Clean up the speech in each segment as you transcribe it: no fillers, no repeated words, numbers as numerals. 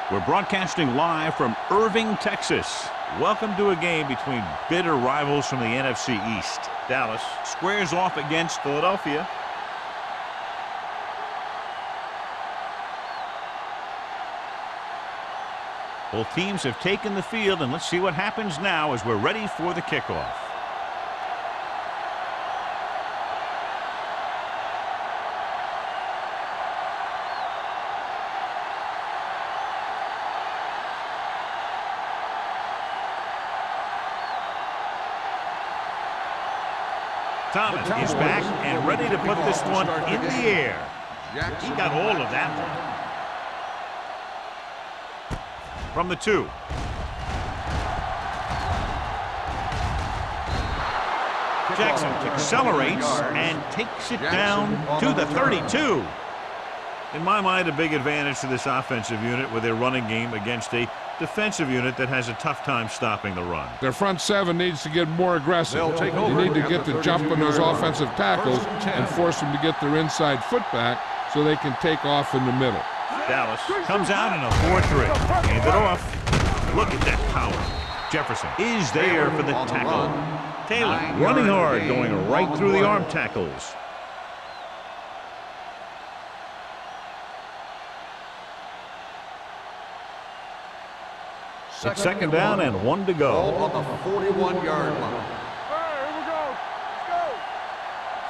We're broadcasting live from Irving, Texas. Welcome to a game between bitter rivals from the NFC East. Dallas squares off against Philadelphia. Both teams have taken the field, and let's see what happens now as we're ready for the kickoff. Thomas is back and ready to put this one in the air. He got all of that one. From the 2. Jackson accelerates and takes it down to the 32. In my mind, a big advantage to this offensive unit with their running game against a defensive unit that has a tough time stopping the run. Their front 7 needs to get more aggressive. They need to get the jump on those offensive tackles and force them to get their inside foot back so they can take off in the middle. Dallas comes out in a 4-3. Hand it off. Look at that power. Jefferson is there for the tackle. Taylor running hard, going right through the arm tackles. It's second down and 1 to go. Ball on the 41-yard line. All right, here we go.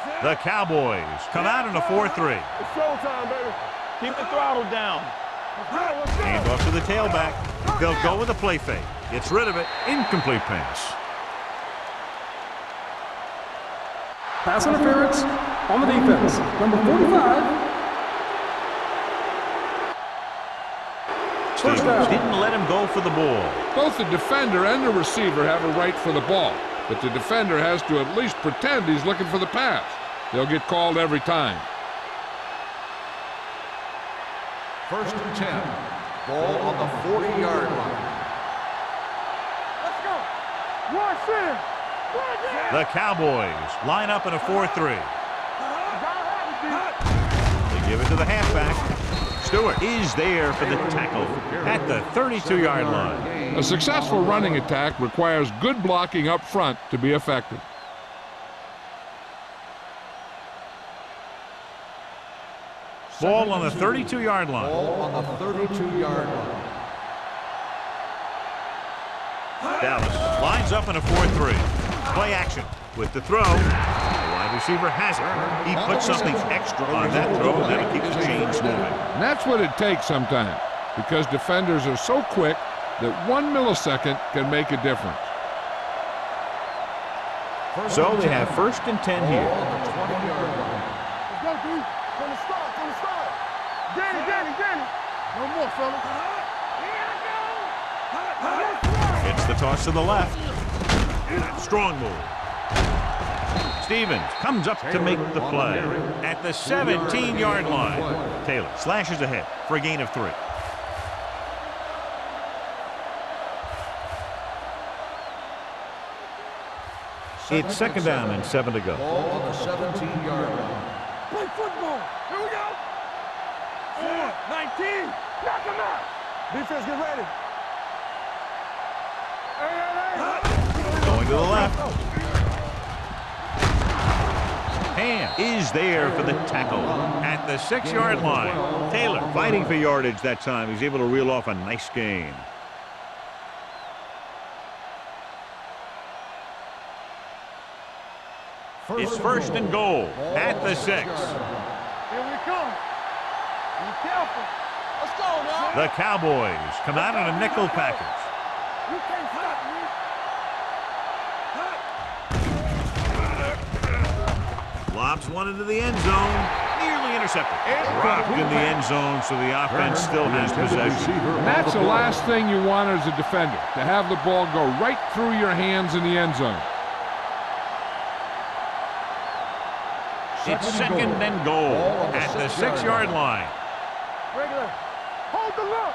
Let's go. The Cowboys come out in a 4-3. It's showtime, baby. Keep the throttle down. Let's go, let's go. Hand off to the tailback. They'll go with a play fake. Gets rid of it. Incomplete pass. Pass interference on the defense. Number 45. First down. Didn't let him go for the ball. Both the defender and the receiver have a right for the ball, but the defender has to at least pretend he's looking for the pass. They'll get called every time. First and 10. Ball on the 40-yard line. Let's go. Rush in. The Cowboys line up in a 4-3. They give it to the halfback. Stewart is there for the tackle at the 32-yard line. A successful running attack requires good blocking up front to be effective. Ball on the 32-yard line. Ball on the 32-yard line. Dallas lines up in a 4-3. Play action with the throw. The wide receiver has it. He puts something extra on that throw, and that'll keep the chains moving. And that's what it takes sometimes, because defenders are so quick that 1 millisecond can make a difference. So they have first and 10 here. Ball on the 20-yard line. Let's go, D. From the start, from the start. Danny. No more, fella. It's the toss to the left. Strong move. Stevens comes up to make the play at the 17-yard line. Taylor slashes ahead for a gain of 3. It's second down and 7 to go. Ball on the 17-yard line. Play football. Here we go. 19. Knock him out. Defense, get ready. Hey. Going to the left. Ham is there for the tackle at the 6-yard line. Taylor fighting for yardage that time. He's able to reel off a nice gain. It's first and goal at the 6. Here we come. Be careful. Let's go now. The Cowboys come out in a nickel package. You can't stop me. Lobs one into the end zone. Nearly intercepted. Dropped in the end zone, so the offense still has possession. That's the last thing you want as a defender, to have the ball go right through your hands in the end zone. It's second and goal at the 6-yard line. Regular. Hold the look.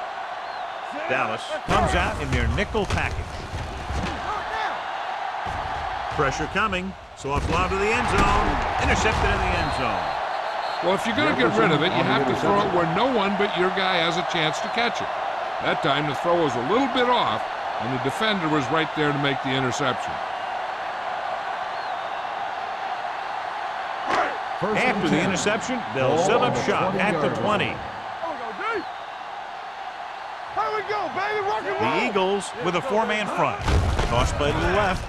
Dallas comes out in their nickel package. Pressure coming. Soft lob to the end zone. Intercepted in the end zone. Well, if you're going to get rid of it, you have to throw it where no one but your guy has a chance to catch it. That time the throw was a little bit off, and the defender was right there to make the interception. After the interception, they'll set up shop at the 20. Here we go, baby. Rock and roll. The Eagles with a four-man front. Toss play to the left.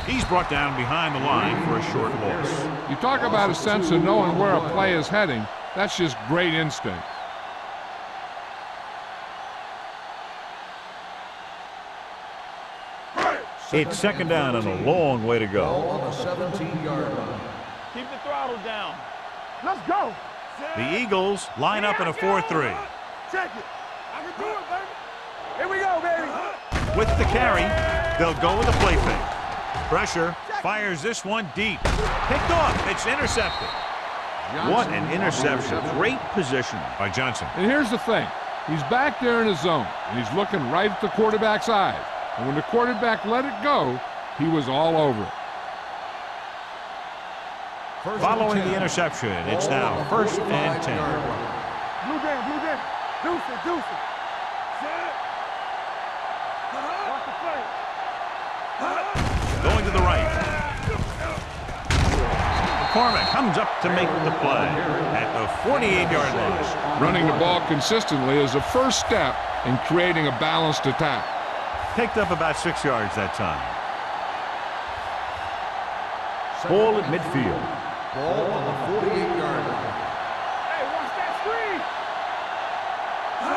He's brought down behind the line for a short loss. You talk about a sense of knowing where a play is heading. That's just great instinct. It's second down and a long way to go. On the 17-yard line. Keep the throttle down. Let's go. The Eagles line up in a 4-3. Check it. I can do it, baby. Here we go, baby. With the carry, they'll go with a play fake. Pressure, fires this one deep. Picked off, it's intercepted. What an interception. Great position by Johnson. And here's the thing. He's back there in his zone, and he's looking right at the quarterback's eyes. And when the quarterback let it go, he was all over it. Following the interception, it's now first and 10. Blue down, blue down. Deuce it, deuce it. Watch the play. Going to the right. McCormick comes up to make the play at the 48-yard line. Running the ball consistently is the first step in creating a balanced attack. Picked up about 6 yards that time. Ball at midfield. Ball on the 48-yard line. Hey, watch that screen.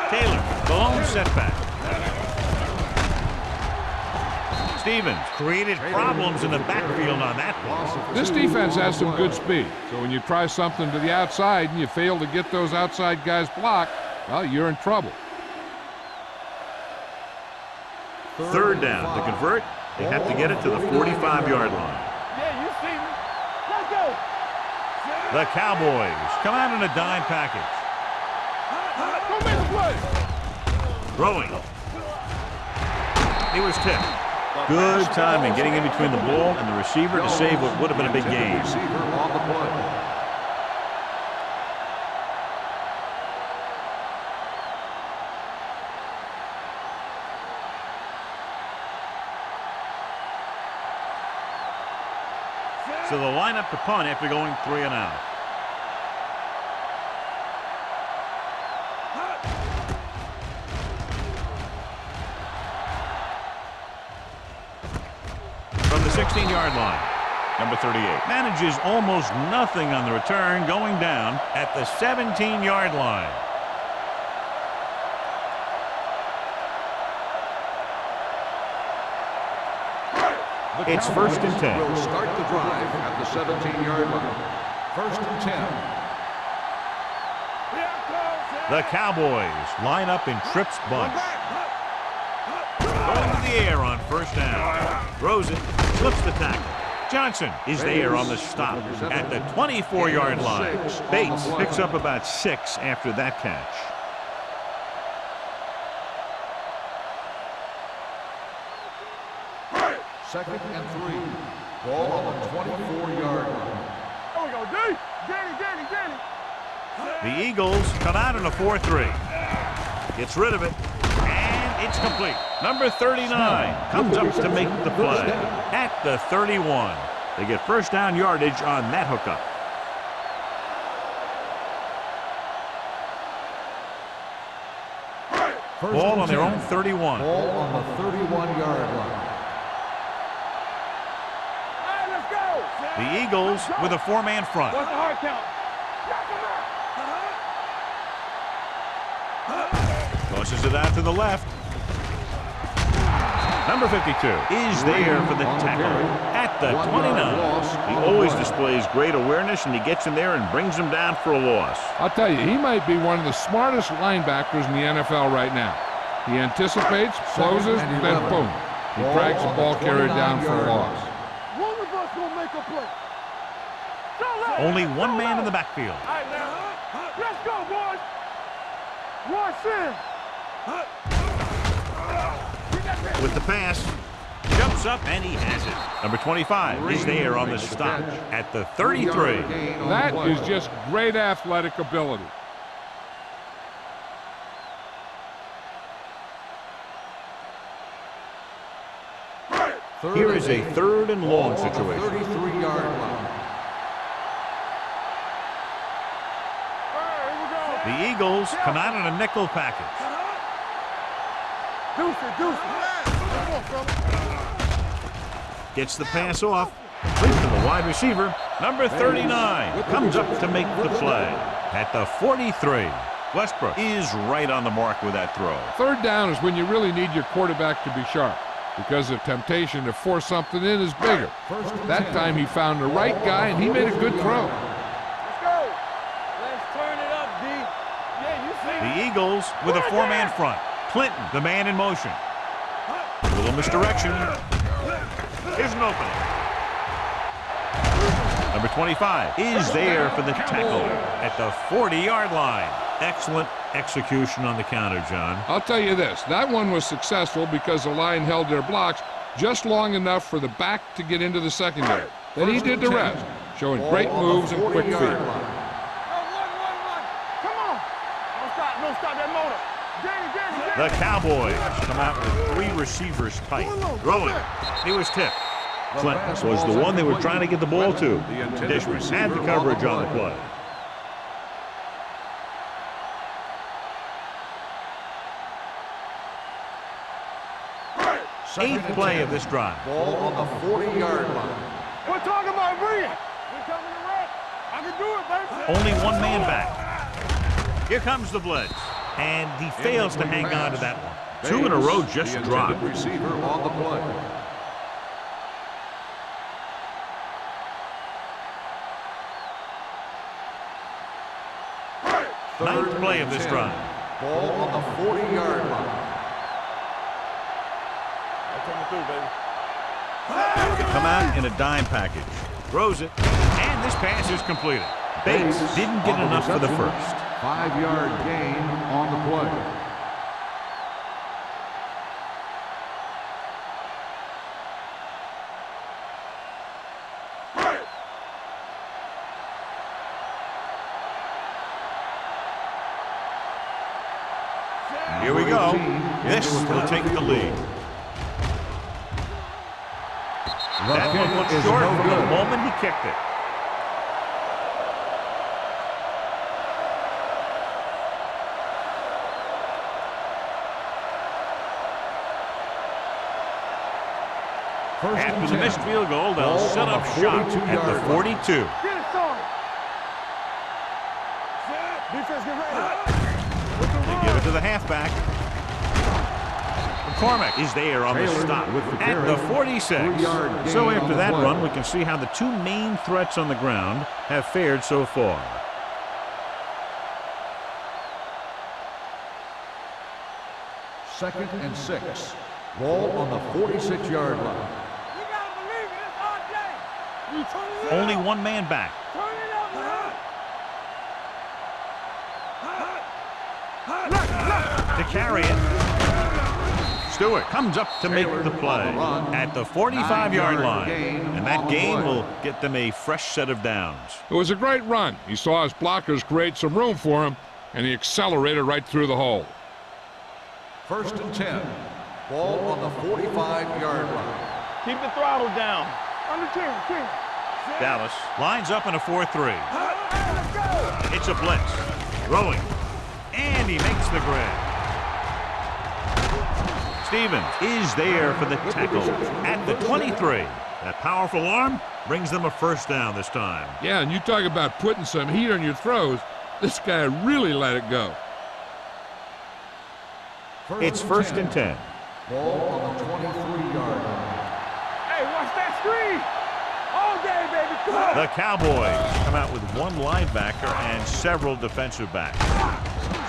Taylor, the lone setback. Stevens created problems in the backfield on that one. This defense has some good speed, so when you try something to the outside and you fail to get those outside guys blocked, well, you're in trouble. Third down. To convert, they have to get it to the 45-yard line. Yeah, you see me. Let's go. The Cowboys come out in a dime package. Go make a play. Throwing. He was tipped. Good timing getting in between the ball and the receiver to save what would have been a big gain. Receiver on the play. So they'll line up to punt after going 3 and out. From the 16-yard line, number 38 manages almost nothing on the return, going down at the 17-yard line. It's first and 10. Will start the drive at the 17-yard line. First and 10. The Cowboys line up in trips bunch. Going to the air on first down. Throws it, flips the tackle. Johnson is there on the stop at the 24-yard line. Bates picks up about 6 after that catch. Second and 3. Ball on the 24-yard line. There we go, D. Danny. The Eagles come out in a 4-3. Gets rid of it, and it's complete. Number 39 comes up to make the play at the 31. They get first down yardage on that hookup. Ball on their own 31. Ball on the 31-yard line. The Eagles with a 4-man front. What's the hard count? Tosses it out to the left. Number 52 is there for the tackle at the 29. He always displays great awareness, and he gets in there and brings him down for a loss. I'll tell you, he might be one of the smartest linebackers in the NFL right now. He anticipates, closes, then boom. He drags the ball carrier down for a loss. One of us gonna make a play. Only one man in the backfield. All right, now. Let's go, boys. Watch in. With the pass, jumps up, and he has it. Number 25 is there on the stop at the 33. That is just great athletic ability. Here is a 3rd and long situation. 33-yard line. The Eagles come out in a nickel package. Gets the pass off. Complete to the wide receiver. Number 39 comes up to make the play. At the 43, Westbrook is right on the mark with that throw. 3rd down is when you really need your quarterback to be sharp, because the temptation to force something in is bigger. That time he found the right guy, and he made a good throw. Let's go. Let's turn it up, D. Yeah, you see. The Eagles with a 4-man front. Clinton, the man in motion. A little misdirection. Here's an opening. Number 25 is there for the tackle at the 40-yard line. Excellent execution on the counter, John. I'll tell you this, that one was successful because the line held their blocks just long enough for the back to get into the secondary. Then he did the rest, showing great moves and quick feet. Come on. Don't stop that motor. The Cowboys come out with 3 receivers tight. Throwing. He was tipped. Clinton was the one they were trying to get the ball to. Dishman had the coverage on the play. Eighth play of this drive. Ball on the 40-yard line. We're talking about bringing. We're coming to wreck. I can do it, baby. Only 1 man back. Here comes the blitz. And he fails to hang on to that one. 2 in a row just dropped. Receiver on the play. Ninth play of this drive. Ball on the 40-yard line. Come out in a dime package. Throws it. And this pass is completed. Bates didn't get enough for the first. 5-yard gain on the play. Here we go. This will take the lead. That one looked short from the moment he kicked it. After the missed field goal, they'll set up shop at the 42. Get it started. Defense, get ready. They give it to the halfback. McCormick is there on the stop at the 46. So after that run, we can see how the 2 main threats on the ground have fared so far. Second and 6. Ball on the 46-yard line. You gotta believe it. It's our day. You turn it Only up. 1 man back. Turn it up, man. To carry it. Stewart comes up to make the play at the 45-yard line. And that gain will get them a fresh set of downs. It was a great run. He saw his blockers create some room for him, and he accelerated right through the hole. First and 10. Ball on the 45-yard line. Keep the throttle down. Under 10. Dallas lines up in a 4-3. It's a blitz. Throwing. And he makes the grab. Stevens is there for the tackle at the 23. That powerful arm brings them a first down this time. Yeah, and you talk about putting some heat on your throws. This guy really let it go. It's first and 10. Ball on the 23-yard line. Hey, watch that screen. All day, baby. Come on. The Cowboys come out with 1 linebacker and several defensive backs.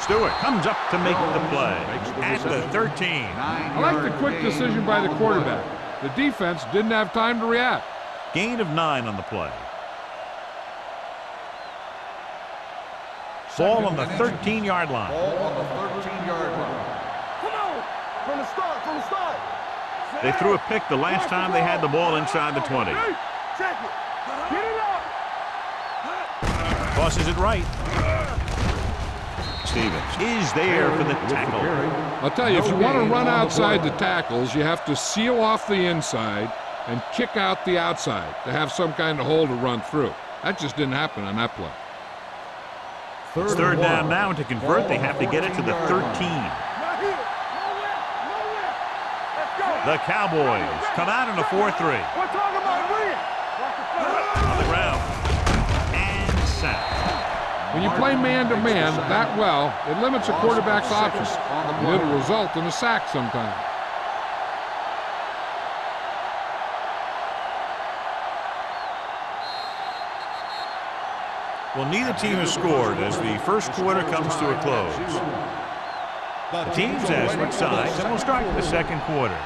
Stewart comes up to make the play at the 13. I like the quick decision by the quarterback. The defense didn't have time to react. Gain of 9 on the play. Ball on the 13-yard line. Ball on the 13-yard line. Come on. From the start. They threw a pick the last time they had the ball inside the 20. Check it. Get it up. Tosses it right. Stevens is there for the tackle. I'll tell you, if you want to run outside the tackles, you have to seal off the inside and kick out the outside to have some kind of hole to run through. That just didn't happen on that play. It's third down now, and to convert, they have to get it to the 13. The Cowboys come out in a 4-3. We're talking about win. On the ground. And sacked. When you play man-to-man that well, it limits a quarterback's options, and it'll result in a sack sometimes. Well, neither team has scored as the first quarter comes to a close. The teams have switched sides, and we'll start the second quarter.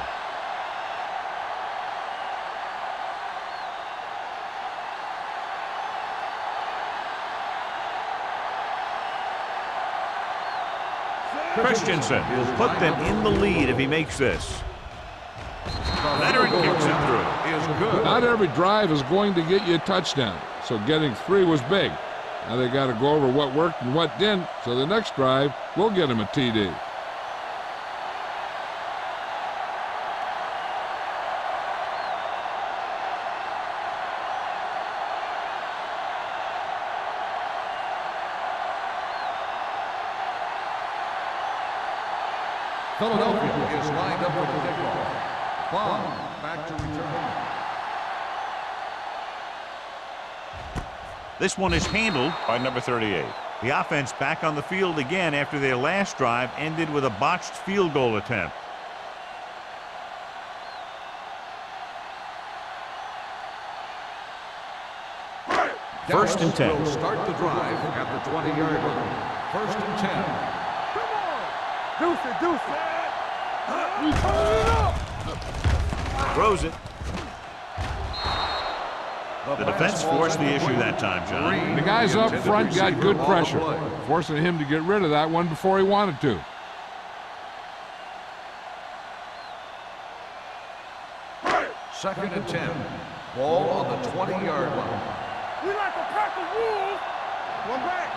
Christensen will put them in the lead if he makes this. Veteran kicks it through. Not every drive is going to get you a touchdown, so getting 3 was big. Now they got to go over what worked and what didn't, so the next drive will get him a TD. Philadelphia is lined up for the kickoff. Bond back to return. This one is handled by number 38. The offense back on the field again after their last drive ended with a botched field goal attempt. First and 10. Will start the drive at the 20-yard line. First and 10. Deuce it, deuce it. We turn it up. Throws it. The defense forced the issue that time, John. The guys up front got good pressure, forcing him to get rid of that one before he wanted to. Second and 10. Ball on the 20-yard line. We like a pack of wolves. One back.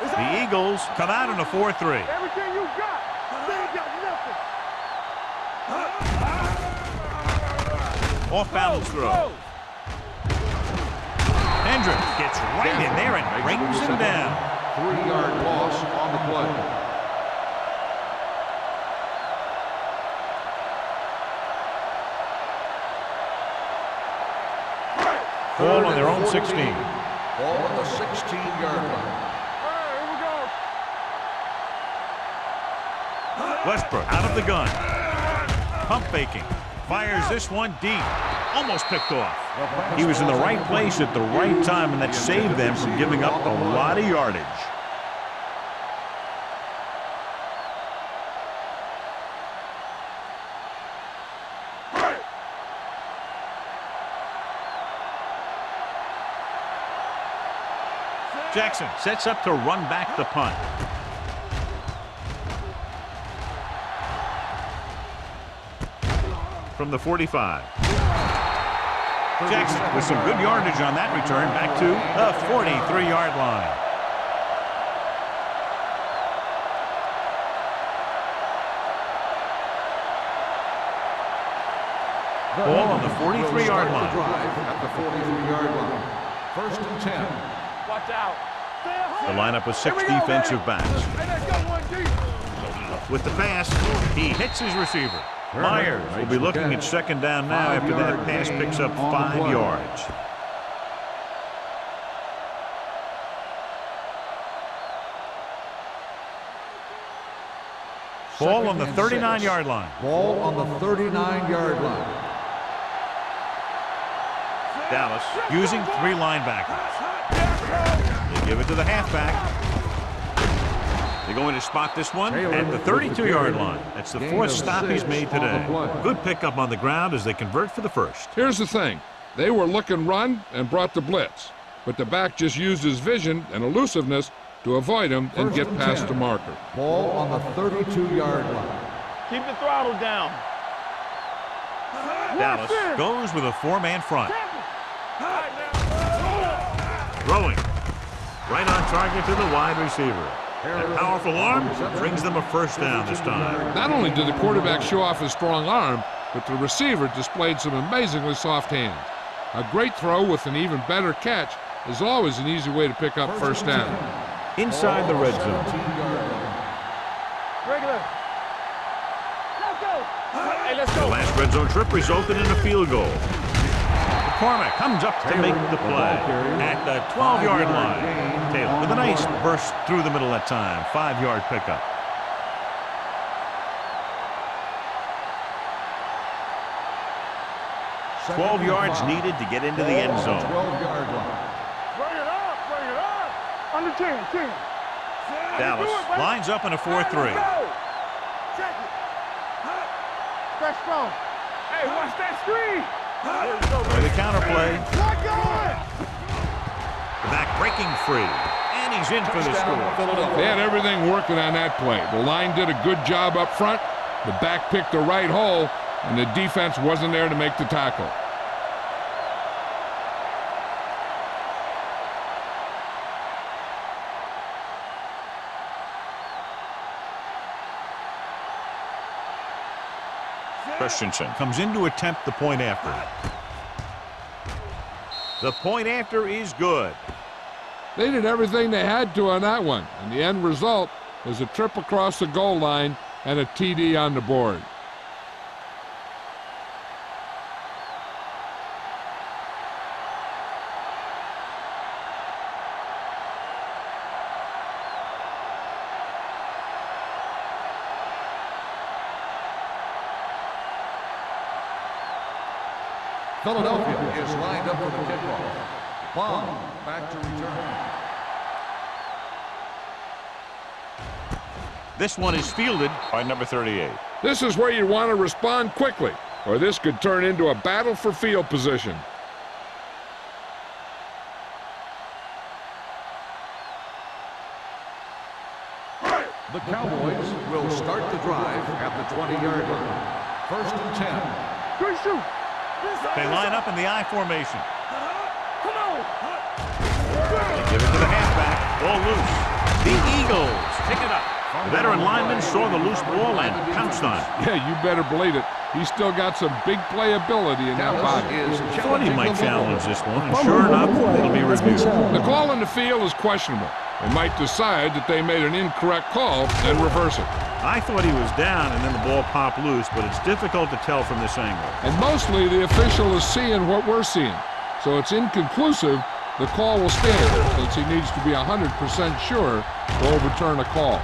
The Eagles come out in a 4-3. Everything you got. They ain't got nothing. Off balance throw. Hendricks gets right in there and brings him down. 3-yard loss on the play. Ball on their own 16. Ball on the 16-yard line. Here we go. Westbrook out of the gun. Pump faking. Fires this one deep. Almost picked off. He was in the right place at the right time, and that saved them from giving up a lot of yardage. Jackson sets up to run back the punt. From the 45. Jackson with some good yardage on that return back to the 43-yard line. Ball on the 43-yard line. At the 43-yard line. First and 10. Watch out. The lineup with 6 defensive backs. Hey, let's go one deep. With the pass, he hits his receiver. Myers will be looking at second down now after that pass picks up 5 yards. Ball on the 39-yard line. Ball on the 39-yard line. Dallas using 3 linebackers. They give it to the halfback. They're going to spot this one at the 32-yard line. That's the 4th stop he's made today. Good pickup on the ground as they convert for the first. Here's the thing. They were looking run and brought the blitz, but the back just used his vision and elusiveness to avoid him and get past the marker. Ball on the 32-yard line. Keep the throttle down. Dallas goes with a 4-man front. Throwing. Right on target to the wide receiver. That powerful arm brings them a first down this time. Not only did the quarterback show off his strong arm, but the receiver displayed some amazingly soft hands. A great throw with an even better catch is always an easy way to pick up first down. Inside the red zone. Regular. Let's go. Hey, let's The go. last red zone trip resulted in a field goal. McCormick comes up to make the play at the 12-yard line. Taylor with a nice burst through the middle that time. 5-yard pickup. Second 12 yards 5. needed to get into the end zone. 12-yard line. Bring it up. Bring it up. Under 10. 10. Dallas lines up in a 4-3. Check it. That's strong. Hey, watch that screen. For the counter play. What going? The back breaking free. And he's in for the score. They had everything working on that play. The line did a good job up front. The back picked the right hole, and the defense wasn't there to make the tackle. Christensen comes in to attempt the point after. The point after is good. They did everything they had to on that one, and the end result was a trip across the goal line and a TD on the board. Philadelphia is lined up for the kickoff. Bond back to return. This one is fielded by number 38. This is where you want to respond quickly, or this could turn into a battle for field position. The Cowboys will start the drive at the 20-yard line. 1st and 10. Good shoot. They line up in the I formation. Come on. They give it to the halfback. Ball loose. The Eagles pick it up. The veteran lineman saw the loose ball and pounced on it. Yeah, you better believe it. He's still got some big playability in that body. I thought he might challenge this one, and sure enough, it'll be reviewed. The call in the field is questionable. They might decide that they made an incorrect call and reverse it. I thought he was down and then the ball popped loose, but it's difficult to tell from this angle. And mostly the official is seeing what we're seeing. So it's inconclusive. The call will stand since he needs to be 100% sure to overturn a call.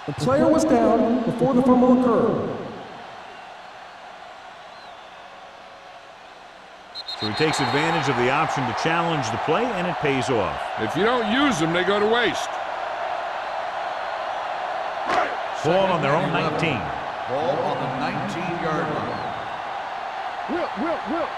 The player was down before the fumble occurred. So he takes advantage of the option to challenge the play, and it pays off. If you don't use them, they go to waste. Ball on their own 19. Ball on the 19-yard line. Whip.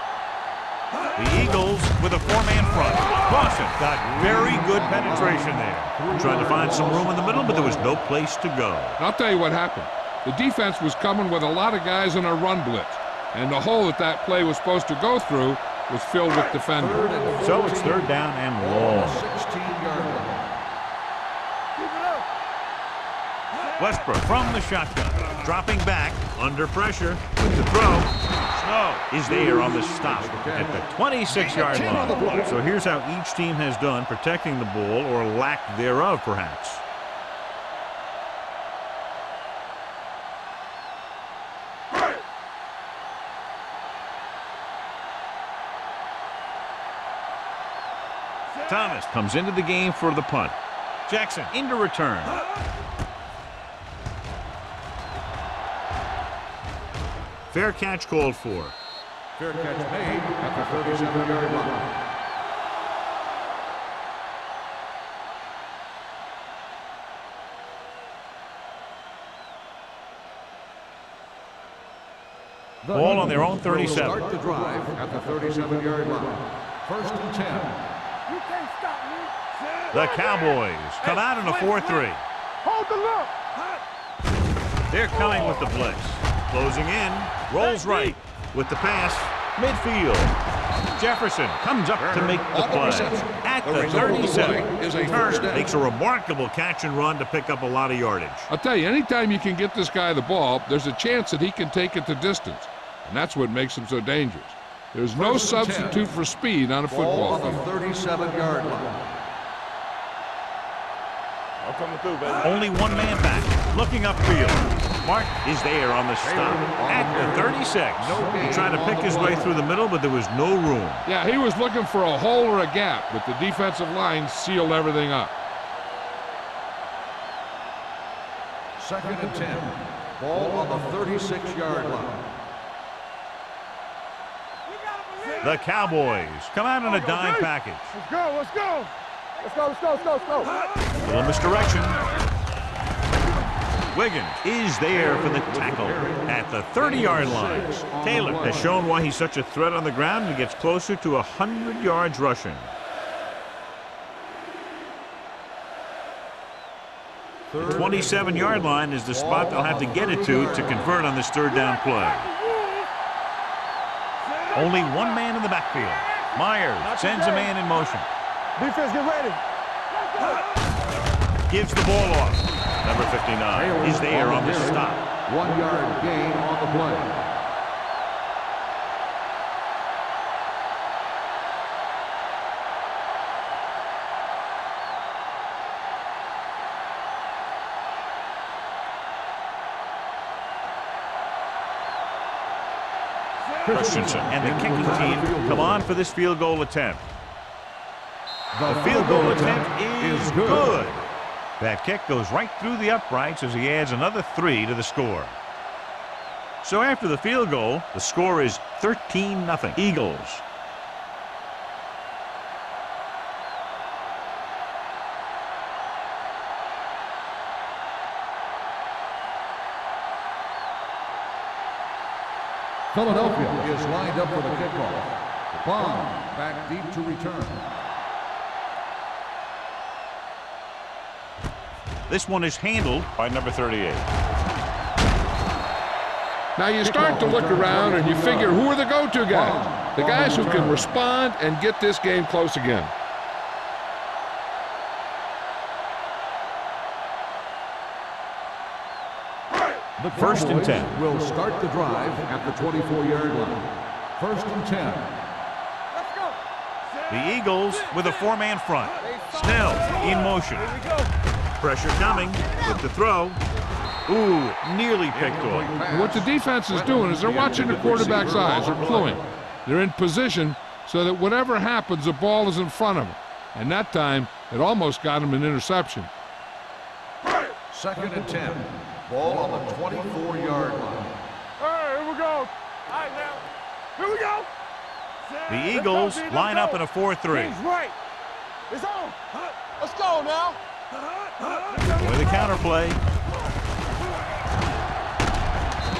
The Eagles with a four-man front. Dawson got very good penetration there. Trying to find some room in the middle, but there was no place to go. I'll tell you what happened. The defense was coming with a lot of guys in a run blitz, and the hole that play was supposed to go through was filled with defenders. So it's 3rd down and long. 16-yard line. Keep it up. Westbrook from the shotgun. Dropping back under pressure with the throw. Snow is there on the stop at the 26-yard line. So here's how each team has done protecting the ball, or lack thereof, perhaps. Thomas comes into the game for the punt. Jackson into return. Fair catch called for. Fair catch made at the 37-yard line. Ball on their own 37. Start the drive at the 37-yard line. 1st and 10. You can't stop me. The Cowboys come out in a 4-3. Hold the look. They're coming with the blitz. Closing in. Rolls right with the pass. Midfield. Jefferson comes up to make the play. At the 37, Turner makes a remarkable catch and run to pick up a lot of yardage. I'll tell you, anytime you can get this guy the ball, there's a chance that he can take it to distance. And that's what makes him so dangerous. There's no substitute for speed on a football field. Ball on the 37-yard line. I'm coming through, baby. Only one man back, looking upfield. Mark is there on the stop at the 36. He tried to pick his way through the middle, but there was no room. Yeah, he was looking for a hole or a gap, but the defensive line sealed everything up. 2nd and 10. Ball on the 36-yard line. The Cowboys come out in a dime package. Let's go, let's go. Let's go, let's go, let's go, let's go. Little misdirection. Wiggins is there for the tackle at the 30-yard line. Taylor has shown why he's such a threat on the ground and gets closer to 100 yards rushing. The 27-yard line is the spot they'll have to get it to convert on this third down play. Only one man in the backfield. Myers sends a man in motion. Defense, get ready. Gives the ball off. Number 59 is there on the stop. 1-yard gain on the play. Christensen and the kicking team come on for this field goal attempt. The field goal attempt is good. That kick goes right through the uprights as he adds another 3 to the score. So after the field goal, the score is 13-0 Eagles. Philadelphia is lined up for the kickoff. Bond back deep to return. This one is handled by number 38. Now you start to look around and you figure, who are the go-to guys? The guys who can respond and get this game close again. The First and 10. Will start the drive at the 24-yard line. 1st and 10. Let's go. The Eagles with a 4-man front. Snell in motion. Pressure coming with the throw. Ooh, nearly picked off. What the defense is doing is they're watching the quarterback's eyes. They're cluing. They're in position so that whatever happens, the ball is in front of them. And that time, it almost got him an interception. 2nd and 10. Ball on the 24-yard line. All right, here we go. All right, now. Here we go. The Eagles line up in a 4-3. He's right. It's on. Let's go now. With a counterplay.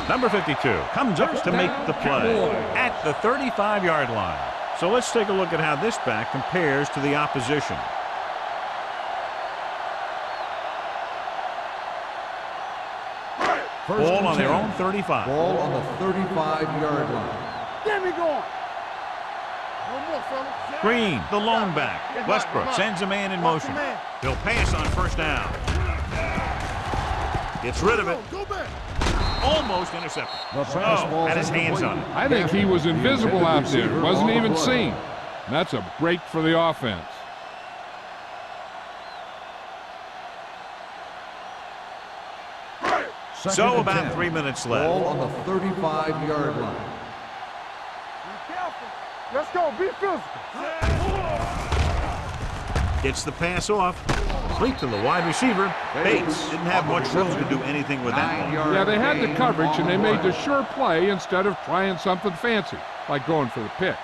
Number 52 comes up to make the play at the 35-yard line. So let's take a look at how this back compares to the opposition. Ball on their own 35. Ball on the 35-yard line. Get me going. One more, fella. Green, the lone back. Westbrook sends a man in motion. He'll pass on first down. Gets rid of it. Go back. Almost intercepted. The pass ball Had his hands on it. I think he was invisible out there. Wasn't even seen. And that's a break for the offense. So about 3 minutes Ball left. on the 35-yard line. Be careful. Let's go. Be physical. Gets the pass off. Complete to the wide receiver. Bates didn't have much room to do anything with that one. Yeah, they had the coverage, and they made the sure play instead of trying something fancy, like going for the pick.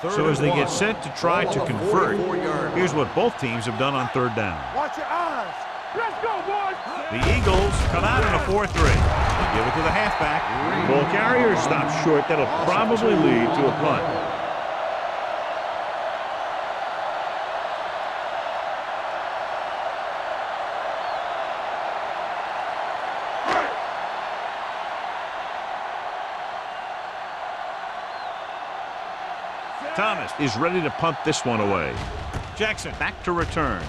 So as they get set to try to convert, here's what both teams have done on third down. Watch your eyes. Let's go, boys. The Eagles come out in a 4-3. They give it to the halfback. Ball carrier stops short. That'll probably lead to a punt. Thomas is ready to punt this one away. Jackson back to return.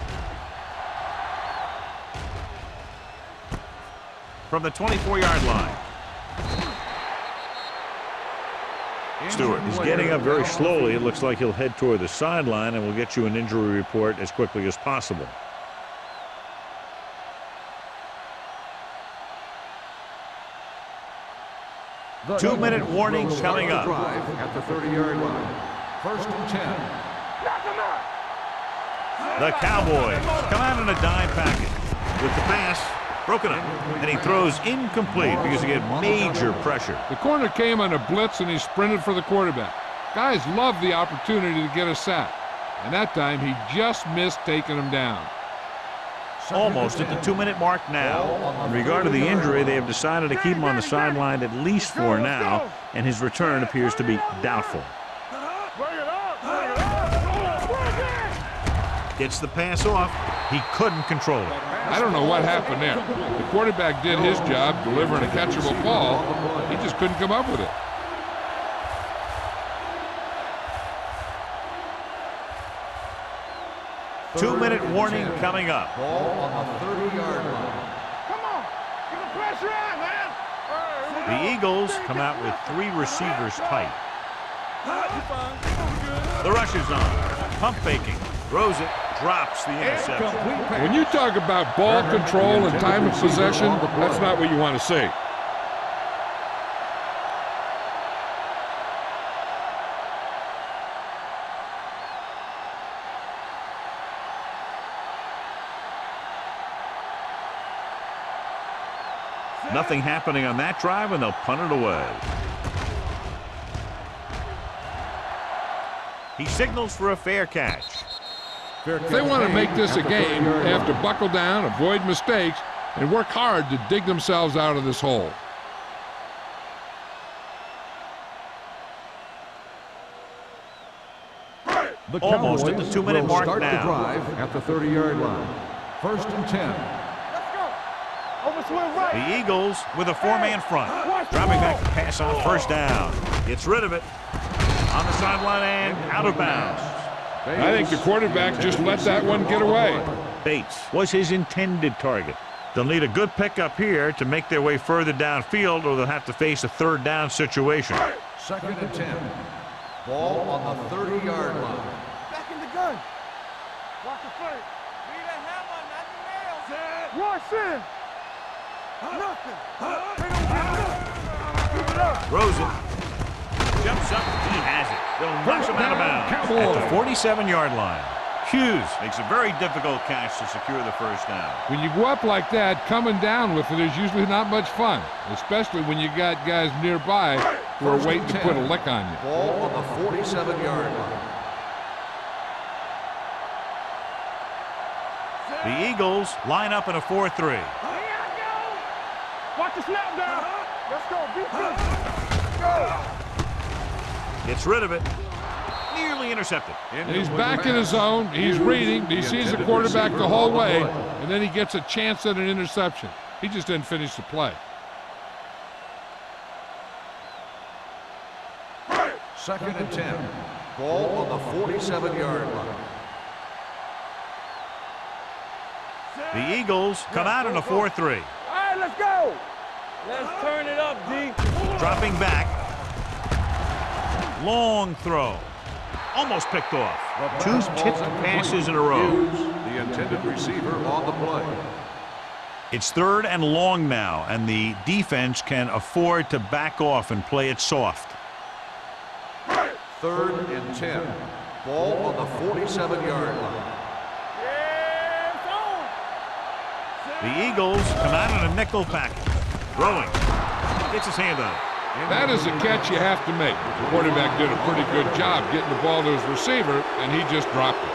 From the 24-yard line. Stewart is getting up very slowly. It looks like he'll head toward the sideline, and we'll get you an injury report as quickly as possible. Two-minute warning coming up. At the 30-yard line. First and 10. The Cowboys come out in a dime package with the pass broken up, and he throws incomplete because he had major pressure. The corner came on a blitz, and he sprinted for the quarterback. Guys love the opportunity to get a sack, and that time he just missed taking him down. Almost at the 2-minute mark now. In regard to the injury, they have decided to keep him on the sideline at least for now, and his return appears to be doubtful. Gets the pass off. He couldn't control it. I don't know what happened there. The quarterback did his job delivering a catchable ball. He just couldn't come up with it. Two-minute warning coming up. Ball on the 30-yard line. Come on. Get the pressure on, man. The Eagles come out with 3 receivers tight. The rush is on. Pump faking. Throws it. Drops the interception. When you talk about ball control and time of possession, that's not what you want to see. Nothing happening on that drive, and they'll punt it away. He signals for a fair catch. If they want to make this a game, they have to buckle down, avoid mistakes, and work hard to dig themselves out of this hole. The Almost at the Cowboys 2-minute will mark start now. the drive at the 30-yard line. First and 10. Let's go. Over swing right. The Eagles with a 4-man front. Dropping back to pass on first down. Gets rid of it. On the sideline and out of bounds. I think the quarterback just let that one get away. Bates was his intended target. They'll need a good pickup here to make their way further downfield, or they'll have to face a 3rd down situation. Second and 10. Ball on the 30-yard line. Back in the gun. Watch the play. Need a hammer, not the nails. Nothing. They don't get it up. Throws it. Jumps up. He has it. They'll knock him out of bounds at the 47-yard line. Hughes makes a very difficult catch to secure the first down. When you go up like that, coming down with it is usually not much fun, especially when you got guys nearby who are waiting to put a lick on you. Ball on the 47-yard line. The Eagles line up in a 4-3. Watch the snap down. Let's go. Defense. Go. Gets rid of it. Nearly intercepted. And he's back in his zone. He's reading. He sees the quarterback the whole way, and then he gets a chance at an interception. He just didn't finish the play. Second and 10. Ball on the 47-yard line. The Eagles come out in a 4-3. All right, let's go. Let's turn it up, D. Dropping back. Long throw. Almost picked off. 2 tipped passes in a row. The intended receiver on the play. It's 3rd and long now, and the defense can afford to back off and play it soft. 3rd and 10. Ball on the 47-yard line. The Eagles come out in a nickel package. Throwing. Gets his hand on it. That is a catch you have to make. The quarterback did a pretty good job getting the ball to his receiver, and he just dropped it.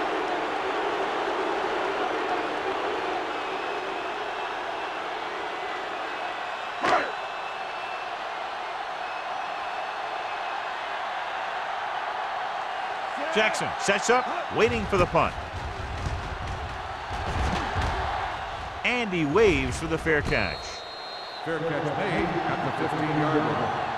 Jackson sets up, waiting for the punt. And he waves for the fair catch. Fair catch made at the 15-yard line.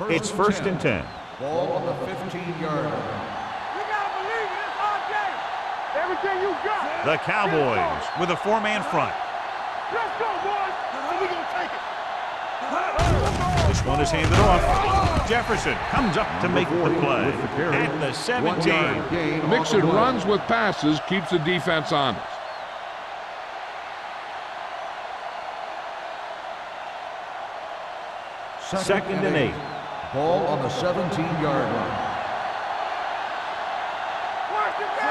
It's first and 10. Ball on the 15-yard line. You gotta believe it. It's our game. Everything you got. The Cowboys with a four-man front. Let's go, boys. We're gonna take it. This one is handed off. Jefferson comes up to make the play at the 17. Mixing runs with passes keeps the defense honest. Second and 8. Ball on the 17-yard line.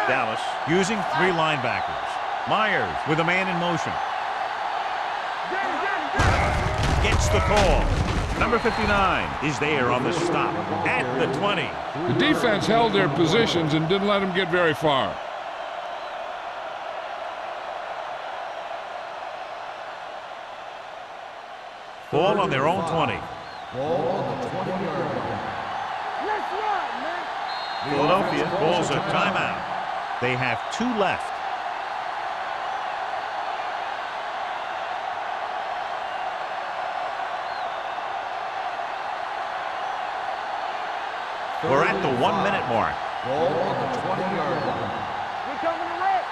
Dallas using three linebackers. Myers with a man in motion. Gets the call. Number 59 is there on the stop at the 20. The defense held their positions and didn't let them get very far. Ball on their own 20. Ball on the 20-yard line. Let's run, man. Philadelphia calls a timeout. They have 2 left. We're at the 1-minute mark. Ball on the 20-yard line. We're coming to red.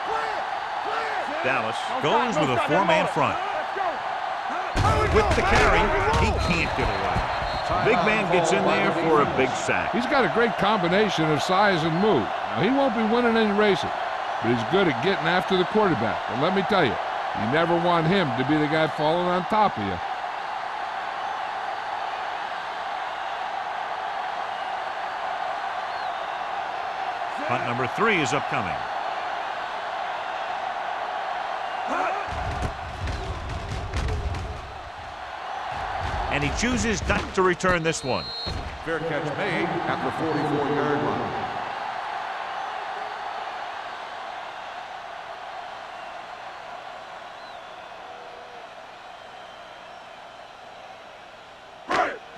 Clear. Dallas goes with a four-man front. Let's go. With the carry, he can't get away. Big man gets in there for a big sack. He's got a great combination of size and move. Now, he won't be winning any races, but he's good at getting after the quarterback. And let me tell you, you never want him to be the guy falling on top of you. Punt number 3 is upcoming. And he chooses not to return this one. Fair catch made at the 44-yard line.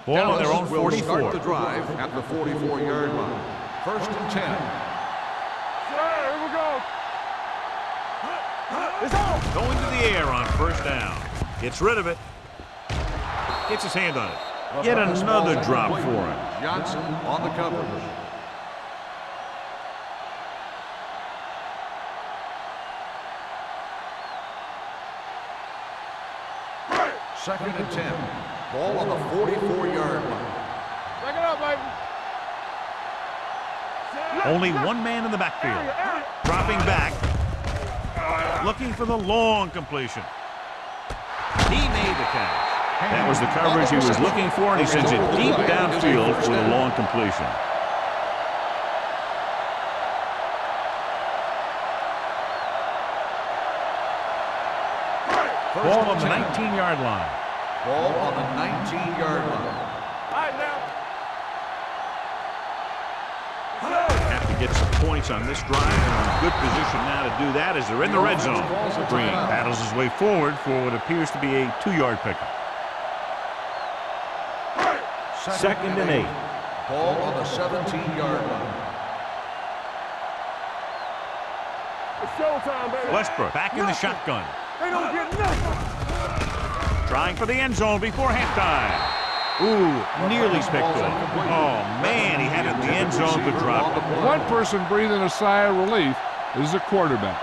Ball on their own will 44. start the drive at the 44-yard line. First and 10. Sir, here we go. It's on. Going to the air on first down. Gets rid of it. Gets his hand on it. Yet another drop for him. Johnson on the coverage. Second and 10. Ball on the 44-yard line. Back it up, baby. Only one man in the backfield. Dropping back. Looking for the long completion. He made the catch. That was the coverage he was looking for, and he sends it deep downfield for the long completion. Ball on the 19-yard line. Ball on the 19-yard line. All right, now. Have to get some points on this drive, and in a good position now to do that as they're in the red zone. Green paddles his way forward for what appears to be a 2-yard pickup. Second and 8. Ball on the 17-yard line. It's showtime, baby. Westbrook back in the shotgun. They don't get nothing. Trying for the end zone before halftime. Ooh, nearly picked off. Oh, man, he had it in the end zone but dropped it. One person breathing a sigh of relief is the quarterback.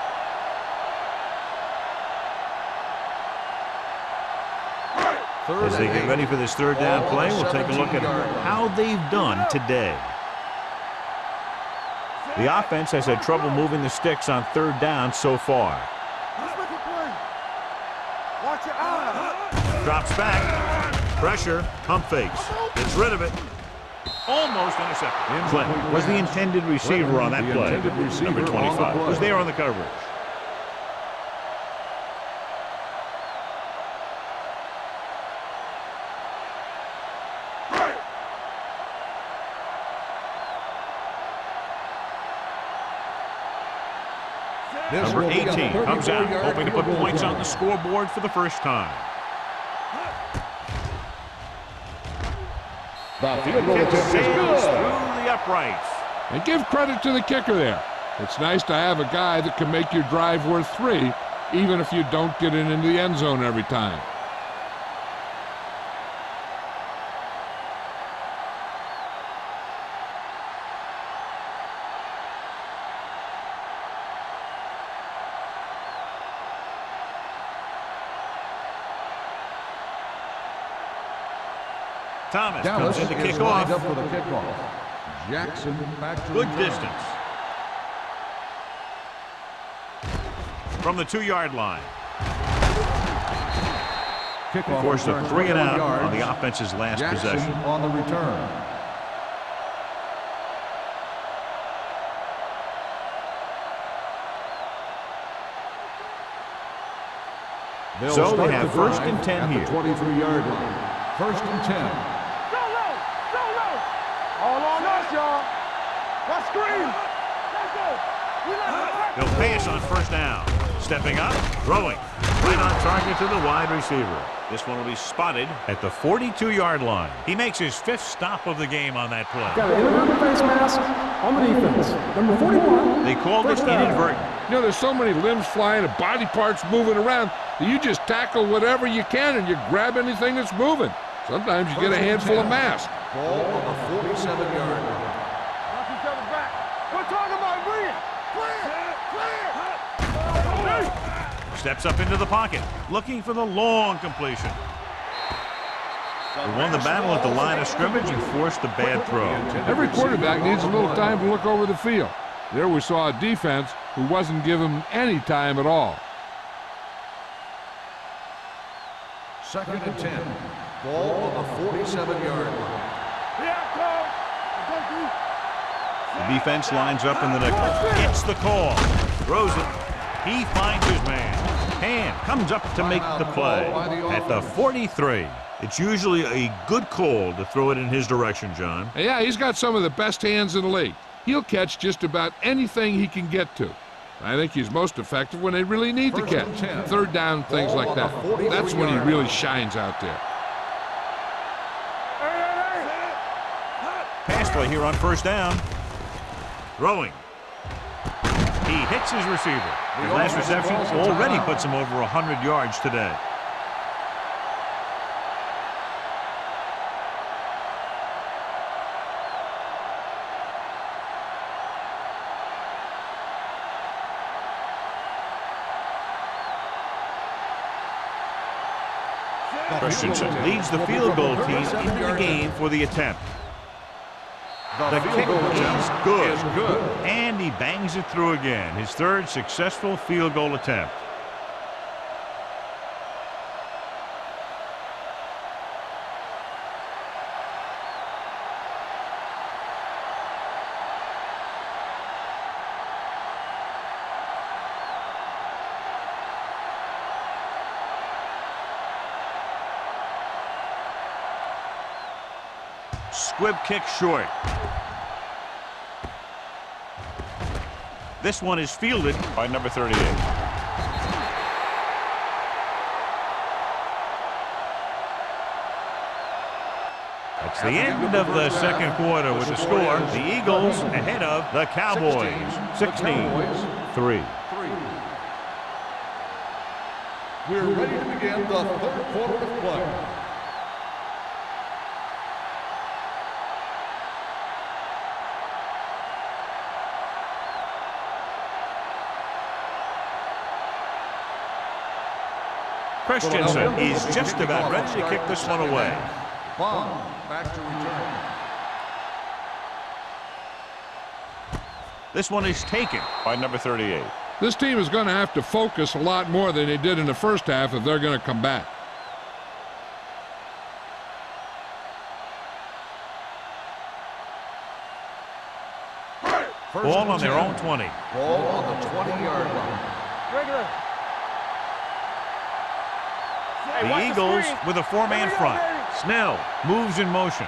As they get ready for this third down play, we'll take a look at how they've done today. The offense has had trouble moving the sticks on third down so far. Let's make a play. Watch your eyes. Drops back. Pressure. Pump fakes. Gets rid of it. Almost intercepted. Clinton was the intended receiver on that play. Number 25 was there on the coverage. Number 18 comes out, hoping to put points on the scoreboard for the first time. The field goal Kick attempt is sails good. through the uprights. And give credit to the kicker there. It's nice to have a guy that can make your drive worth 3, even if you don't get it into the end zone every time. Thomas Dallas comes in to is kick lined off. up for the kickoff. Jackson back to Good return. distance. From the 2-yard line. Kickoff Forced a return, 3 and 21 out yards. on the offense's last Jackson possession. on the return. So they have first and 10 at here. the 23-yard line. First and 10. Go low! Go low! All on us, y'all. Let's scream. Let's go. We like He'll pass on first down. Stepping up, throwing. Right on target to the wide receiver. This one will be spotted at the 42-yard line. He makes his 5th stop of the game on that play. Got an inadvertent face mask on the defense. Number 41. They called it First down. inadvertent. You know, there's so many limbs flying and body parts moving around that you just tackle whatever you can and you grab anything that's moving. Sometimes you get a handful of mass. Ball on the 47-yard line. Watch each other back. We're talking about bringing. Clear! Steps up into the pocket, looking for the long completion. They won the battle at the line of scrimmage and forced the bad throw. Every quarterback needs a little time to look over the field. There we saw a defense who wasn't given any time at all. Second and 10. Ball on the 47-yard line. The defense lines up in the nickel. Gets the call. Throws it. He finds his man. Hand comes up to make the play at the 43. It's usually a good call to throw it in his direction, John. Yeah, he's got some of the best hands in the league. He'll catch just about anything he can get to. I think he's most effective when they really need to catch. Third down, things like that. That's when he really shines out there. Pass play here on first down. Throwing. He hits his receiver. His last reception already puts him over 100 yards today. Christensen leads the field goal team into the game for the attempt. The kick is good, and he bangs it through again. His 3rd successful field goal attempt. Squib kick short. This one is fielded by number 38. That's the end of the second quarter with the score. The Eagles ahead of the Cowboys. 16-3. We're ready to begin the 3rd quarter of play. Christensen is just about ready to kick this one away. Bond back to return. This one is taken by number 38. This team is going to have to focus a lot more than they did in the first half if they're going to come back. Ball on their own 20. Ball on the 20-yard line. Regular. The Eagles with a 4-man front. Snell moves in motion.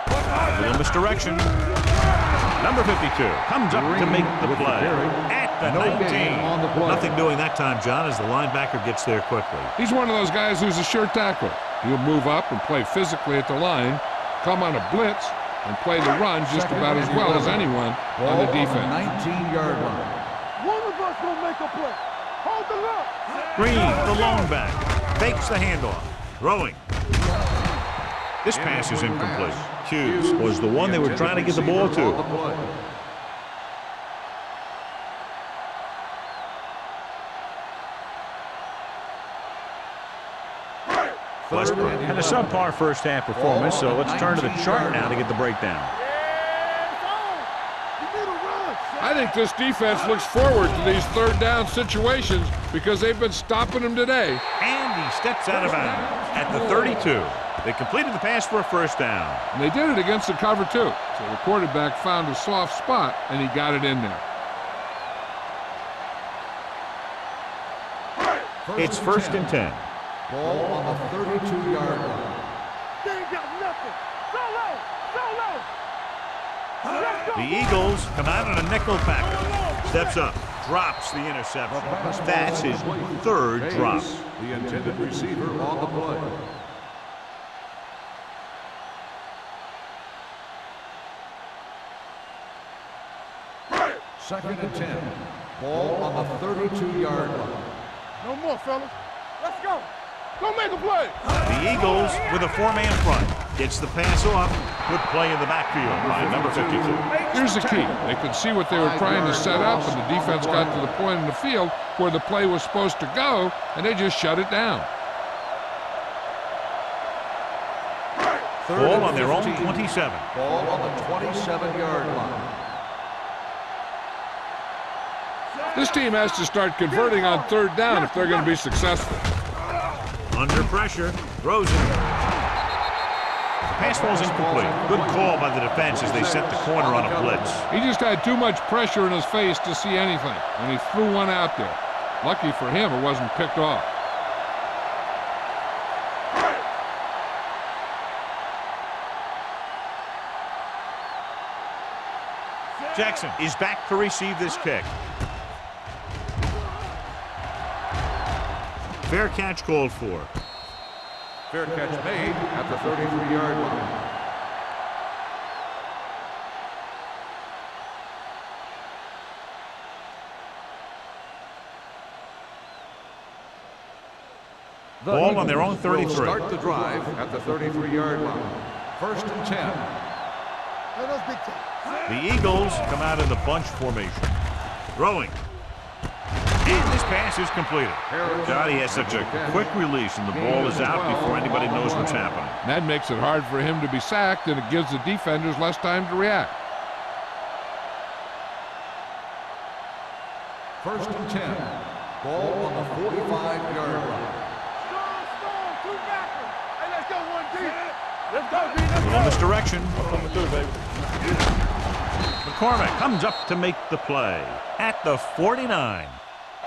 A little misdirection. Number 52 comes up to make the play at the 19. Nothing doing that time, John, as the linebacker gets there quickly. He's one of those guys who's a sure tackler. He'll move up and play physically at the line, come on a blitz, and play the run just about as well as anyone on the defense. 19-yard line. One of us will make a play. Hold the look. Green, the lone back, fakes the handoff. Throwing. This pass is incomplete. Hughes was the one they were trying to get the ball to. Westbrook had a subpar first half performance, so let's turn to the chart now to get the breakdown. I think this defense looks forward to these third down situations because they've been stopping them today. And he steps out of bounds at the 32. They completed the pass for a first down. And they did it against the cover, too. So the quarterback found a soft spot, and he got it in there. It's first and 10. Ball on the 32-yard line. They ain't got nothing. So low. Let's go. The Eagles come out on a nickel package. Steps up, drops the interception. That's his third drop. The intended receiver on the play. Second and 10. Ball on the 32-yard line. No more, fellas. Let's go. Go make a play. The Eagles with a four-man front. Gets the pass off. Good play in the backfield by number 52. Here's the key. They could see what they were trying to set up, and the defense got to the point in the field where the play was supposed to go, and they just shut it down. Ball on their own 27. Ball on the 27-yard line. This team has to start converting on third down if they're going to be successful. Under pressure, throws it. The pass falls incomplete. Good call by the defense as they set the corner on a blitz. He just had too much pressure in his face to see anything, and he threw one out there. Lucky for him, it wasn't picked off. Jackson is back to receive this kick. Fair catch called for. Fair catch made at the 33-yard line. Ball on their own 33. Start the drive at the 33-yard line. First and 10. Let us big time. The Eagles come out in the bunch formation. Throwing. And this pass is completed. God, he has such a quick release, and the ball is out before anybody knows what's happening. That makes it hard for him to be sacked, and it gives the defenders less time to react. First and 10. Ball on the 45-yard line. Strong, two backers. Hey, let's go one deep. Let's go, D. Let's In go. this direction, Coming through, baby. McCormick comes up to make the play at the 49.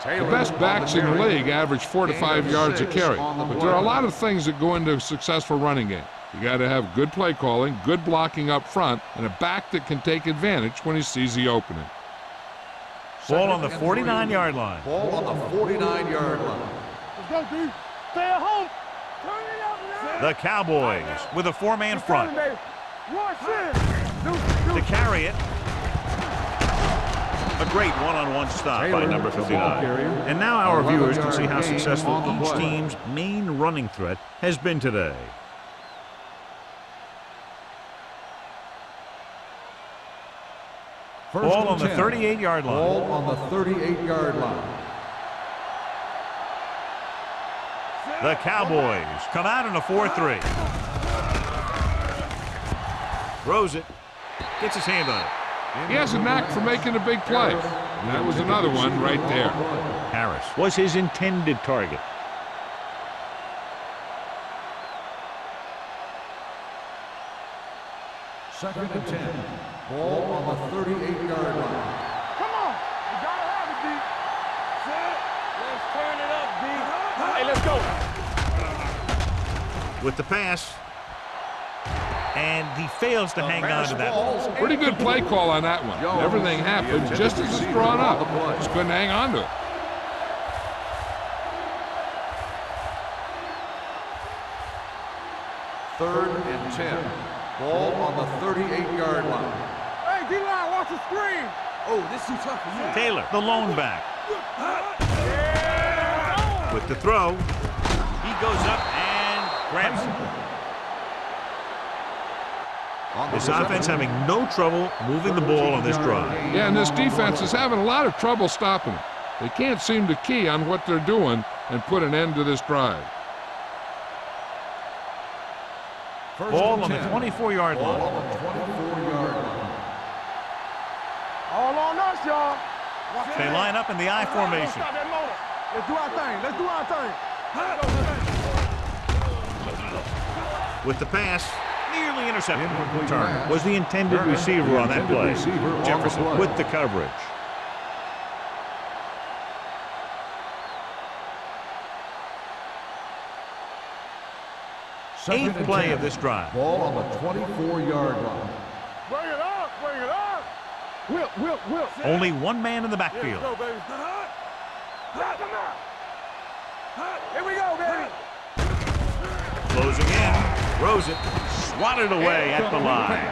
The best backs in the league average 4 to 5 yards a carry, but there are a lot of things that go into a successful running game. You got to have good play calling, good blocking up front, and a back that can take advantage when he sees the opening. Ball on the 49-yard line. Ball on the 49-yard line. Let's go, D. Stay at home. Turn it up now. The Cowboys with a four-man front. To carry it. A great one-on-one stop by number 59. And now our viewers can see how successful each team's main running threat has been today. Ball on the 38-yard line. Ball on the 38-yard line. The Cowboys come out in a 4-3. Throws it. Gets his hand on it. He has a knack for making a big play. And that was another one right there. Harris was his intended target. Second and 10. Ball on the 38-yard line. Come on. You gotta have it, D. Let's turn it up, D. Hey, let's go. With the pass. And he fails to hang on to that one. Pretty good play call on that one. Everything happened just as it's drawn up. Just couldn't hang on to it. Third and 10. Ball on the 38-yard line. Hey, D-line, watch the screen. Oh, this is tough for you. Taylor, the lone back. With the throw, he goes up and grabs it. This offense having no trouble moving the ball on this drive. Yeah, and this defense is having a lot of trouble stopping it. They can't seem to key on what they're doing and put an end to this drive. Ball on the 24-yard Ball line. on the 24-yard line. All on us, y'all. They line up in the I formation. Stop that motor. Let's do our thing. Let's do our thing. With the pass, nearly intercepted. Incomplete Turner pass. was the intended Turner, receiver on that intended play. receiver on the Jefferson play. with the coverage. Second Eighth and play 10. of this drive. Ball on the 24-yard line. Bring it up. Bring it up. Whip. Only one man in the backfield. Let's go, baby. Here we go, baby. Closing in, throws it, swatted away at the line.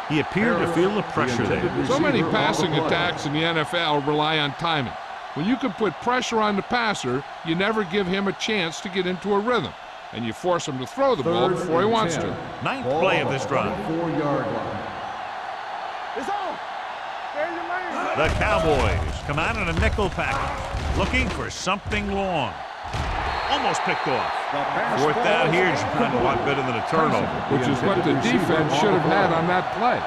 He appeared to feel the pressure there. So many Receiver passing on the play. attacks in the NFL rely on timing. When you can put pressure on the passer, you never give him a chance to get into a rhythm, and you force him to throw the ball before he wants to. Ninth Ball play on of this the drive. 24-yard line. It's on. Stay in your lane. The Cowboys come out in a nickel package, looking for something long. Almost picked off. Fourth down here, John, a lot better than a turnover. Which is what the defense should have had on that play.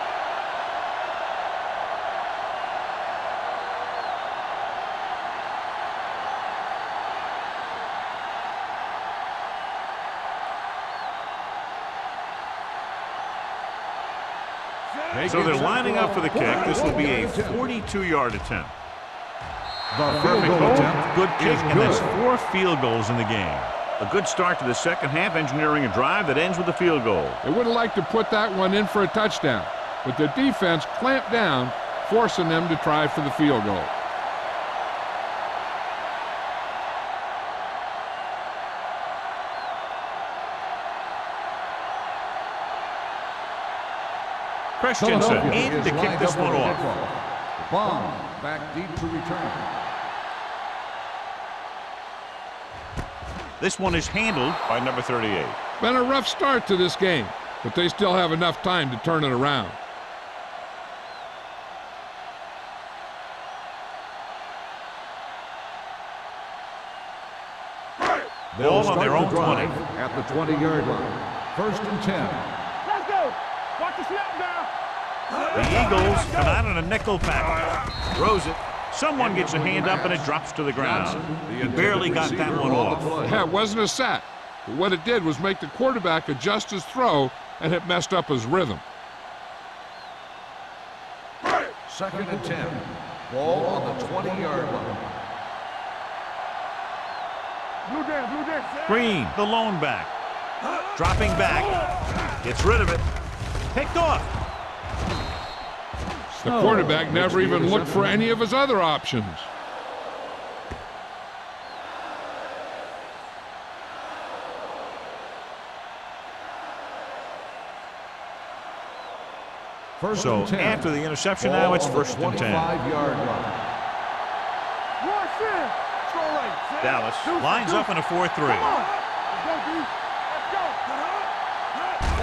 So they're lining up for the kick. This will be a 42-yard attempt. The field Perfect goal goal, attempt good kick, is and that's good. 4 field goals in the game. A good start to the second half, engineering a drive that ends with a field goal. They would have liked to put that one in for a touchdown, but the defense clamped down, forcing them to try for the field goal. Christensen Philadelphia in is to kick lined this up one on off. kickoff. Bomb back deep to return. This one is handled by number 38. Been a rough start to this game, but they still have enough time to turn it around. They'll Ball on start their the own drive 20. at the 20-yard line. First and 10. Let's go. Watch the snap down. The Eagles come out in a nickel package. Throws it. Someone gets a hand up and it drops to the ground. He barely got that one off. Yeah, it wasn't a sack, but what it did was make the quarterback adjust his throw, and it messed up his rhythm. Second and 10. Ball on the 20-yard line. Blue dance. Green, the lone back. Dropping back. Gets rid of it. Picked off. The quarterback never even looked for any of his other options. So and 10. after the interception, Ball now it's on the first and 10. 25-yard line. Rush in. Throw right. Dallas lines up in a 4-3. Come on. Let's go, D. Let's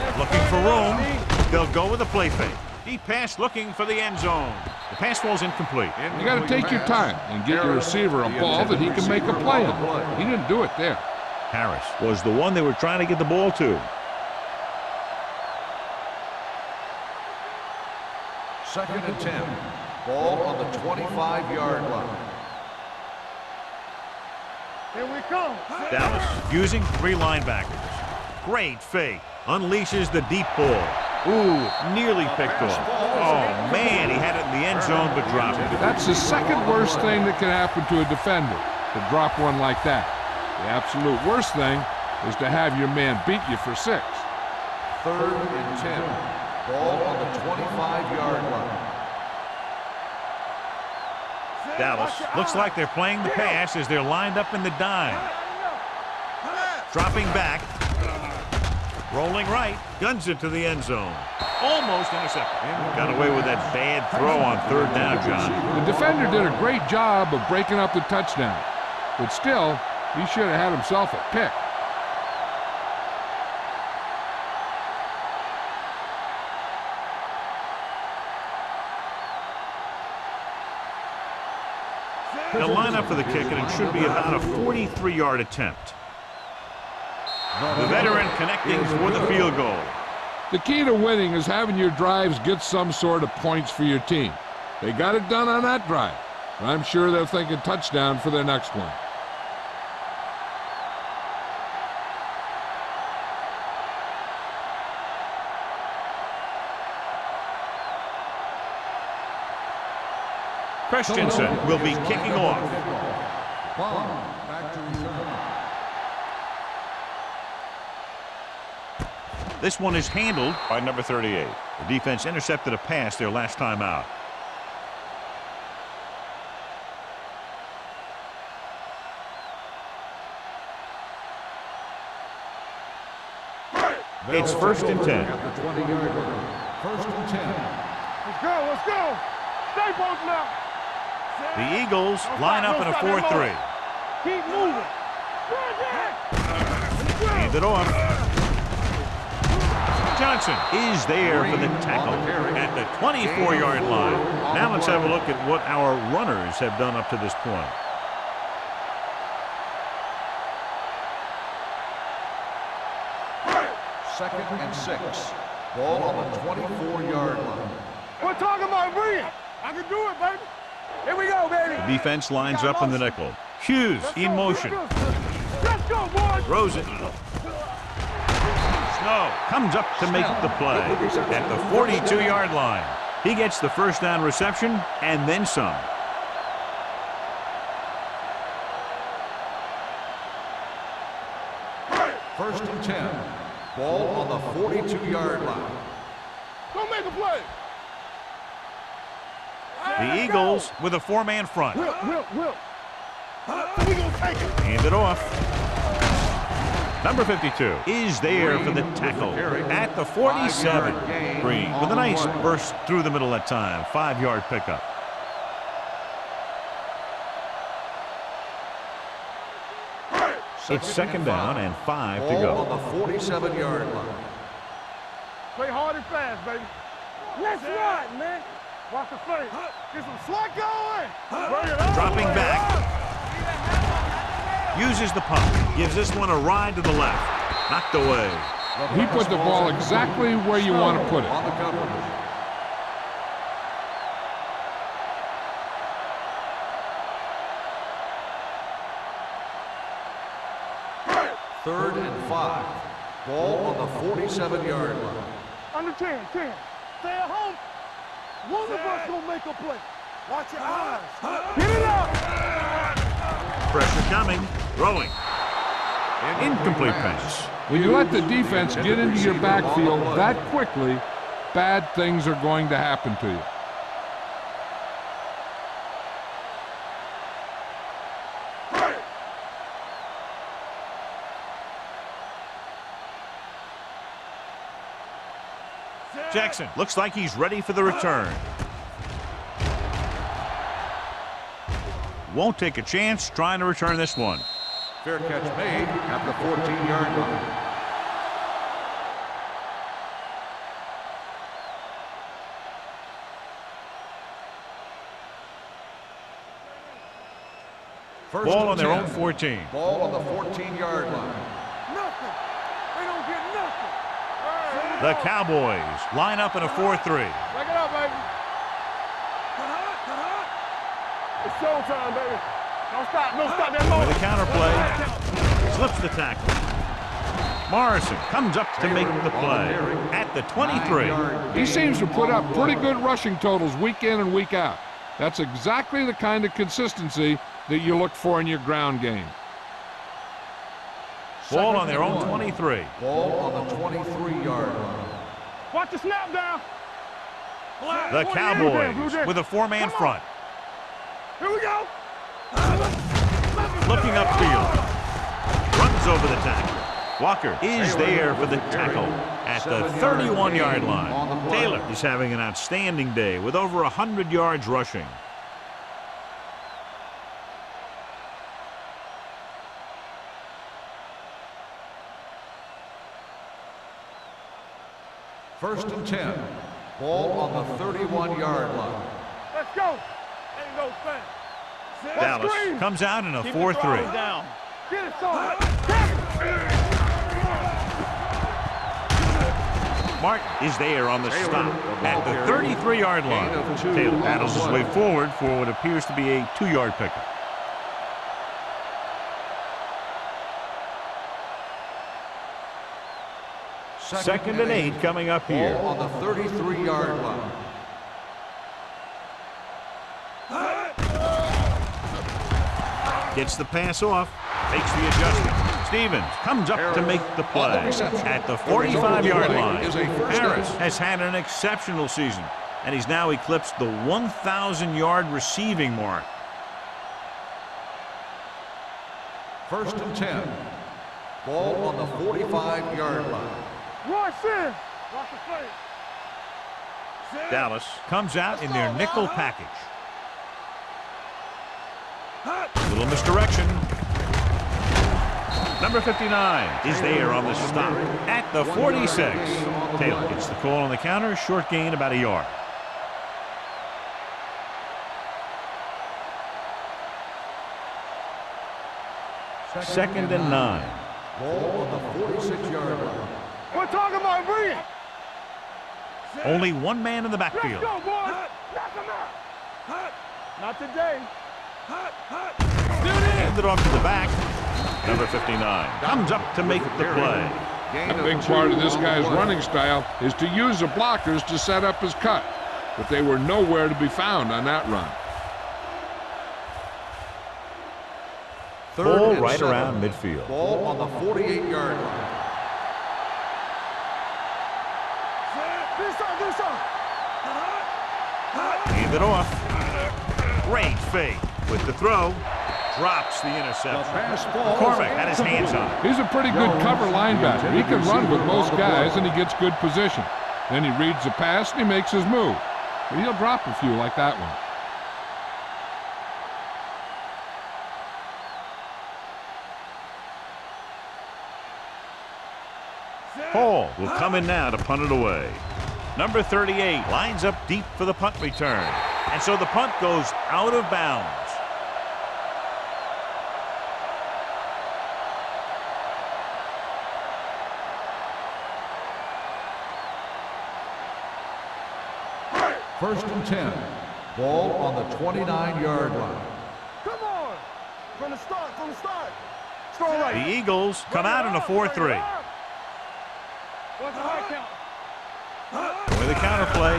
go. Looking for room. They'll go with a play fake. Deep pass looking for the end zone. The pass falls incomplete. You got to take your time and get your receiver a ball that he can make a play on. He didn't do it there. Harris was the one they were trying to get the ball to. Second and 10. Ball on the 25-yard line. Here we come. Dallas using 3 linebackers. Great fake. Unleashes the deep ball. Ooh, nearly picked off. Oh, man, he had it in the end zone but dropped it. That's the second worst thing that can happen to a defender, to drop one like that. The absolute worst thing is to have your man beat you for 6. Third and 10. Ball on the 25-yard line. Dallas looks like they're playing the pass as they're lined up in the dime. Dropping back. Rolling right. Guns it to the end zone. Almost intercepted. Got away with that bad throw on 3rd down, John. The defender did a great job of breaking up the touchdown, but still, he should have had himself a pick. They'll line up for the kick, and it should be about a 43-yard attempt. The veteran connecting for the field goal. The key to winning is having your drives get some sort of points for your team. They got it done on that drive. I'm sure they're thinking touchdown for their next one. Christensen will be kicking off. Back to return. This one is handled by number 38. The defense intercepted a pass their last time out. It's 1st and 10. At the 20-yard line. 1st and 10. Let's go, let's go. Stay both now. The Eagles line up in a 4-3. Keep moving. Hand it off. Johnson is there for the tackle at the 24-yard line. Now let's have a look at what our runners have done up to this point. Second and 6. Ball on the 24-yard line. We're talking about brilliant. I can do it, baby. Here we go, baby. The defense lines up in the nickel. Hughes in motion. Let's go, boys. Throws it. Snow comes up to make the play at the 42-yard line. He gets the first down reception and then some. First and 10. Ball on the 42-yard line. Go make a play. The Eagles with a 4-man front. Will. We gonna take it. Hand it off. Number 52 is there for the tackle at the 47. Green with a nice burst through the middle that time. 5-yard pickup. It's 2nd down and 5 to go. Ball on the 47-yard line. Play hard and fast, baby. Let's run, man. Watch the face. Get some slack going. Bring it on. Dropping back. Uses the pump. Gives this one a ride to the left. Knocked away. He put the ball exactly where you want to put it. On the coverage. Third and 5. Ball on the 47-yard line. Under 10. Stay at home. One of us gonna make a play. Watch your eyes. Get it up. Pressure coming. Throwing. Incomplete pass. When you let the defense get into your backfield that quickly, bad things are going to happen to you. Jackson looks like he's ready for the return. Won't take a chance trying to return this one. Fair catch made at the 14-yard line. First Ball and on their 10. own 14. Ball on the 14-yard line. Nothing. They don't get nothing. The Cowboys line up in a 4-3. Break it up, baby. It's showtime, baby. Don't stop that With moment. a counter play, slips the tackle. Morrison comes up to make the play at the 23. He seems to put up pretty good rushing totals week in and week out. That's exactly the kind of consistency that you look for in your ground game. Ball on their own 23. Ball on the 23-yard line. Watch the snap down. The Cowboys with a 4-man front. Here we go. Looking upfield. Runs over the tackle. Walker is there for the tackle at the 31-yard line. Taylor is having an outstanding day with over 100 yards rushing. First and 10. Ball on the 31-yard line. Let's go. Ain't no thing. Dallas comes out in a 4-3. Get it, son. Martin is there on the stop at the 33-yard line. Taylor battles his way forward for what appears to be a 2-yard pickup. Second and 8 coming up here. Ball on the 33-yard line. Gets the pass off, makes the adjustment. Stevens comes up to make the play at the 45-yard line. Harris has had an exceptional season, and he's now eclipsed the 1,000-yard receiving mark. First and 10. Ball on the 45-yard line. Dallas comes out in their nickel package. Little misdirection. Number 59 is there on the stop at the 46. Taylor gets the call on the counter. Short gain, about a yard. Second and 9. Ball on the 46-yard line. We're talking about bringing. Only one man in the Let's backfield. go, boys. Knock him out. Not today. Handed off to the back. Number 59 comes up to make the play. A big part of this guy's running style is to use the blockers to set up his cut, but they were nowhere to be found on that run. Ball right around midfield. Ball on the 48-yard line. Hand it off. Great fake with the throw. Drops the interception. McCormick had his hands on it. He's a pretty good cover linebacker. He can run with most guys, and he gets good position. Then he reads the pass, and he makes his move. But he'll drop a few like that one. Paul will come in now to punt it away. Number 38 lines up deep for the punt return. And so the punt goes out of bounds. First and 10. Ball on the 29-yard line. Come on. From the start. Strong right. The Eagles come out in a 4-3. What's the high count? With a counter play.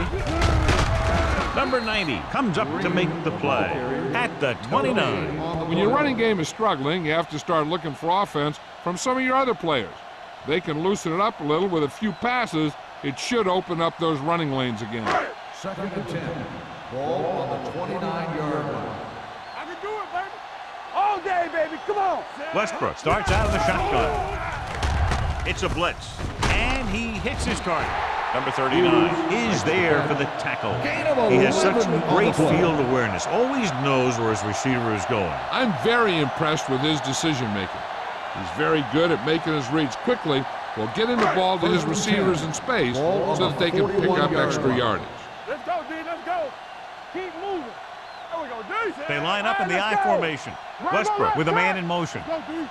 Number 90 comes up to make the play at the 29. When your running game is struggling, you have to start looking for offense from some of your other players. They can loosen it up a little with a few passes. It should open up those running lanes again. Second and 10. Ball on the 29-yard line. I can do it, baby. All day, baby. Come on. Westbrook starts out of the shotgun. It's a blitz, and he hits his target. Number 39 is there for the tackle. He has such great field awareness, always knows where his receiver is going. I'm very impressed with his decision-making. He's very good at making his reads quickly, will getting the ball to his receivers in space so that they can pick up extra yardage. Let's go, D. Let's go. Keep moving. There we go, D. They line up in the I formation. Westbrook with a man in motion. Go, D.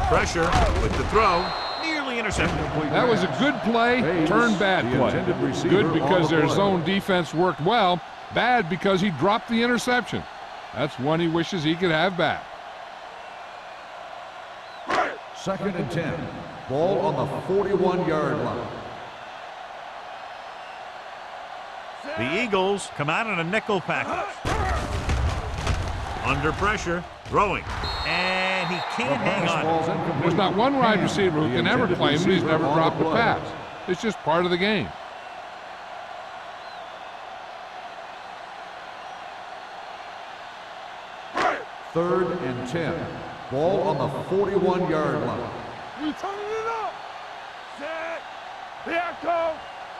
Pressure with the throw. Nearly intercepted. That was a good play, turned bad play. Good because their zone defense worked well, bad because he dropped the interception. That's one he wishes he could have back. Second and 10. Ball on the 41-yard line. The Eagles come out in a nickel package. Under pressure, throwing, and he can't hang on. There's not one wide receiver who can ever claim that he's never dropped a pass. It's just part of the game. Third and 10. Ball on the 41-yard line. We turning it up. Set. Here I come.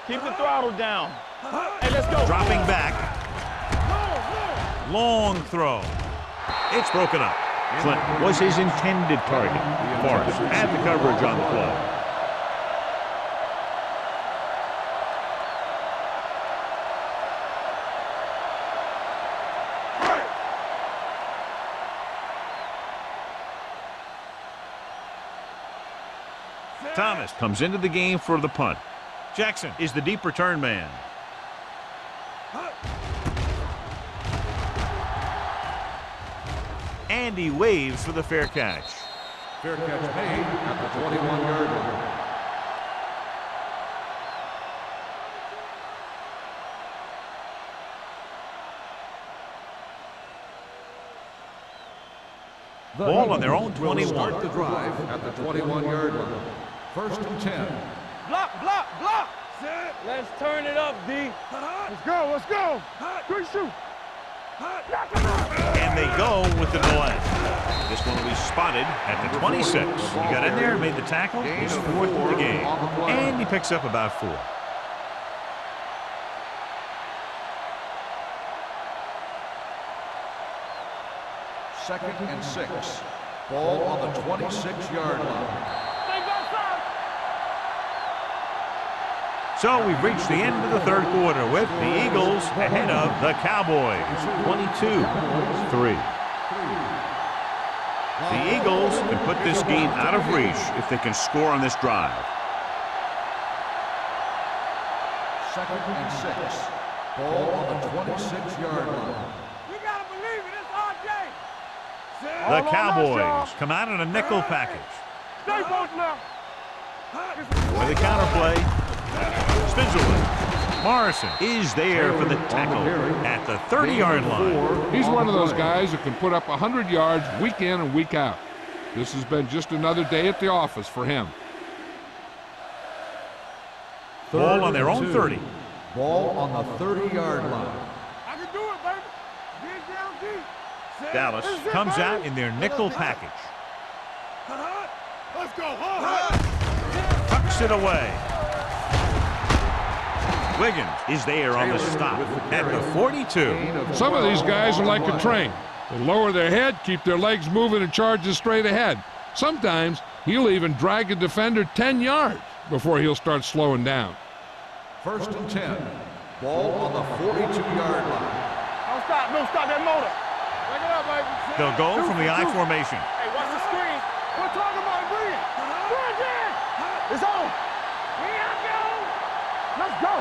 Keep the throttle down. Hey, let's go. Dropping back. Long throw. It's broken up. Clinton was his intended target. Forrest had the coverage on the play. Thomas comes into the game for the punt. Jackson is the deep return man. And he waves for the fair catch. Fair catch made at the 21-yard line. Ball on their own Will 21. start the drive at the 21-yard line. First and 10. Block, block, block. Let's turn it up, D. Let's go, let's go. Good shoot. And they go with the delay. This one will be spotted at the 26. He got in there and made the tackle. He's fourth in the game. And he picks up about 4. Second and 6. Ball on the 26-yard line. So we've reached the end of the third quarter with the Eagles ahead of the Cowboys, 22-3. The Eagles can put this game out of reach if they can score on this drive. Second and 6. Ball on the 26-yard line. You gotta believe it, it's RJ. The Cowboys come out in a nickel package. Stay both now. With a counterplay, Spindleman. Morrison is there for the tackle at the 30-yard line. He's one of those guys who can put up 100 yards week in and week out. This has been just another day at the office for him. Ball on their own 30. Ball on the 30-yard line. I can do it, baby. Get down deep. Dallas comes out in their nickel package. Let's go. Tucks it away. Wiggins is there on the stop at the 42. Some of these guys are like a train. They lower their head, keep their legs moving, and charges straight ahead. Sometimes he'll even drag a defender 10 yards before he'll start slowing down. First and 10. Ball on the 42-yard line. Don't stop that motor. Back it up, baby. They'll go from the I formation. Hey, watch the screen. We're talking about it. Bring it. Bring it. It's on. Let's go.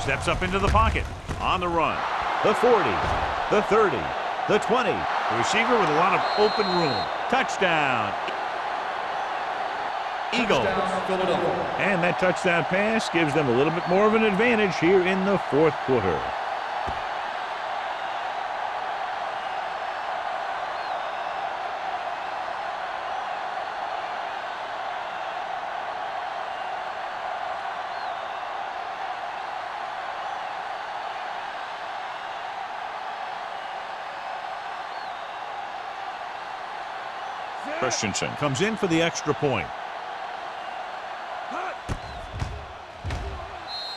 Steps up into the pocket. On the run. The 40. The 30. The 20. The receiver with a lot of open room. Touchdown. Eagles. And that touchdown pass gives them a little bit more of an advantage here in the fourth quarter. Christensen comes in for the extra point.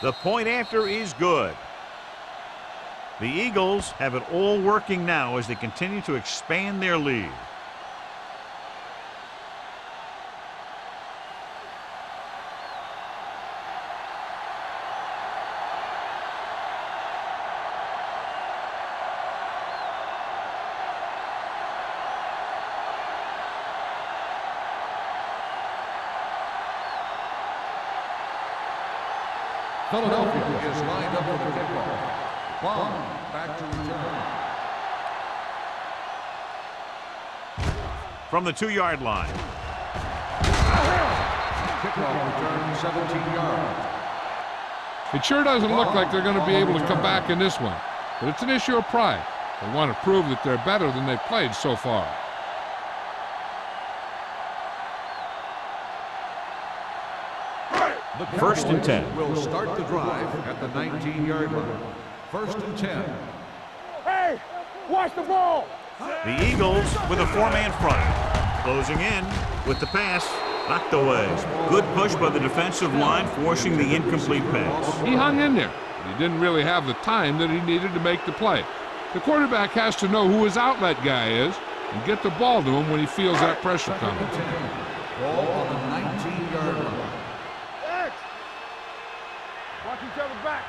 The point after is good. The Eagles have it all working now as they continue to expand their lead. Philadelphia is lined up for the kickoff. Bond back to return. From the 2-yard line. Kickoff return 17 yards. It sure doesn't look like they're going to be able to come back in this one, but it's an issue of pride. They want to prove that they're better than they've played so far. First and 10. Will start the drive at the 19-yard line. First and 10. Hey, watch the ball. The Eagles with a 4-man front. Closing in with the pass. Knocked away. Good push by the defensive line, forcing the incomplete pass. He hung in there, but he didn't really have the time that he needed to make the play. The quarterback has to know who his outlet guy is and get the ball to him when he feels that pressure coming. Ball on the 19-yard line. Watch each other back.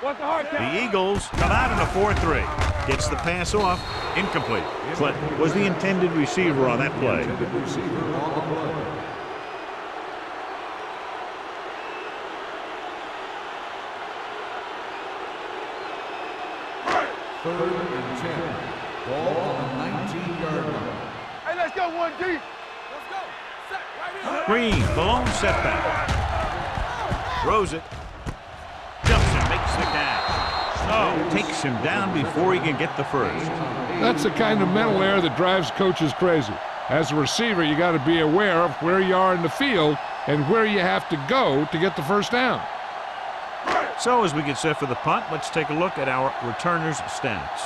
Watch the hard count. The Eagles come out in a 4-3. Gets the pass off. Incomplete. Clinton was the intended receiver on that play. 3rd and 10. Ball on the 19-yard line. Hey, let's go, 1 deep. Green, the lone setback. Throws it. Jumps and makes the catch. Oh, takes him down before he can get the first. That's the kind of mental error that drives coaches crazy. As a receiver, you got to be aware of where you are in the field and where you have to go to get the first down. So as we get set for the punt, let's take a look at our returners' stats.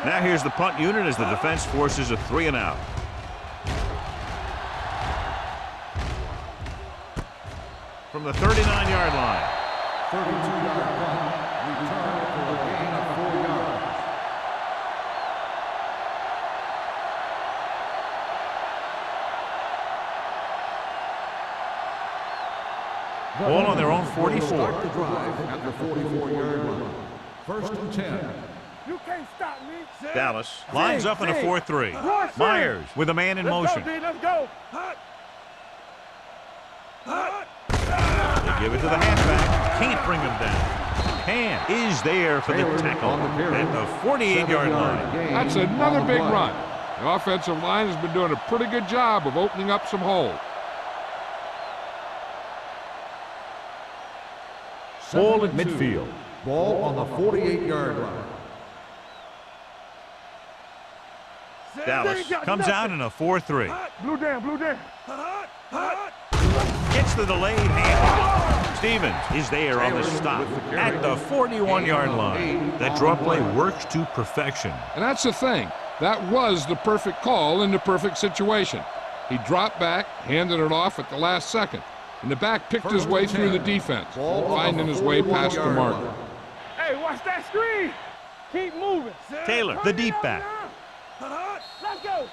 Now here's the punt unit as the defense forces a 3 and out. From the 39-yard line. 32-yard punt. Return for a gain of 4 yards. Ball on their own 44. Start the drive at the 44-yard line. 1st and 10. You can't stop me. Dallas lines up in a 4-3. Myers with a man in motion. Let's go. They give it to the halfback. Can't bring him down. Ham is there for the tackle at the 48-yard line. That's another big run. The offensive line has been doing a pretty good job of opening up some holes. Ball at midfield. Ball on the 48-yard line. Dallas comes out in a 4-3. Blue down, blue down. Gets the delayed handoff. Stevens is there on the stop at the 41-yard line. That draw play works to perfection. And that's the thing. That was the perfect call in the perfect situation. He dropped back, handed it off at the last second. And the back picked his way through the defense, finding his way past the marker. Hey, watch that screen. Keep moving. Taylor, the deep back. Let's go.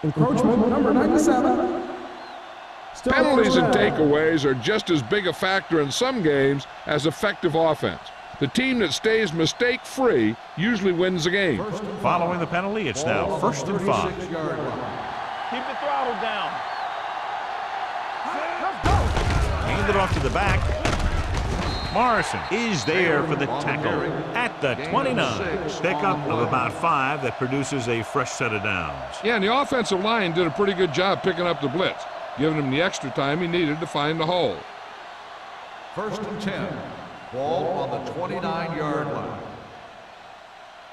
Encroachment number 97. Still Penalties and first down. takeaways are just as big a factor in some games as effective offense. The team that stays mistake-free usually wins the game. Following the penalty, it's now 1st and 5. Keep the throttle down. Let's go. Hand it off to the back. Morrison is there for the tackle at the 29. Pickup of about 5 that produces a fresh set of downs. Yeah, and the offensive line did a pretty good job picking up the blitz, giving him the extra time he needed to find the hole. 1st and 10. Ball on the 29-yard line.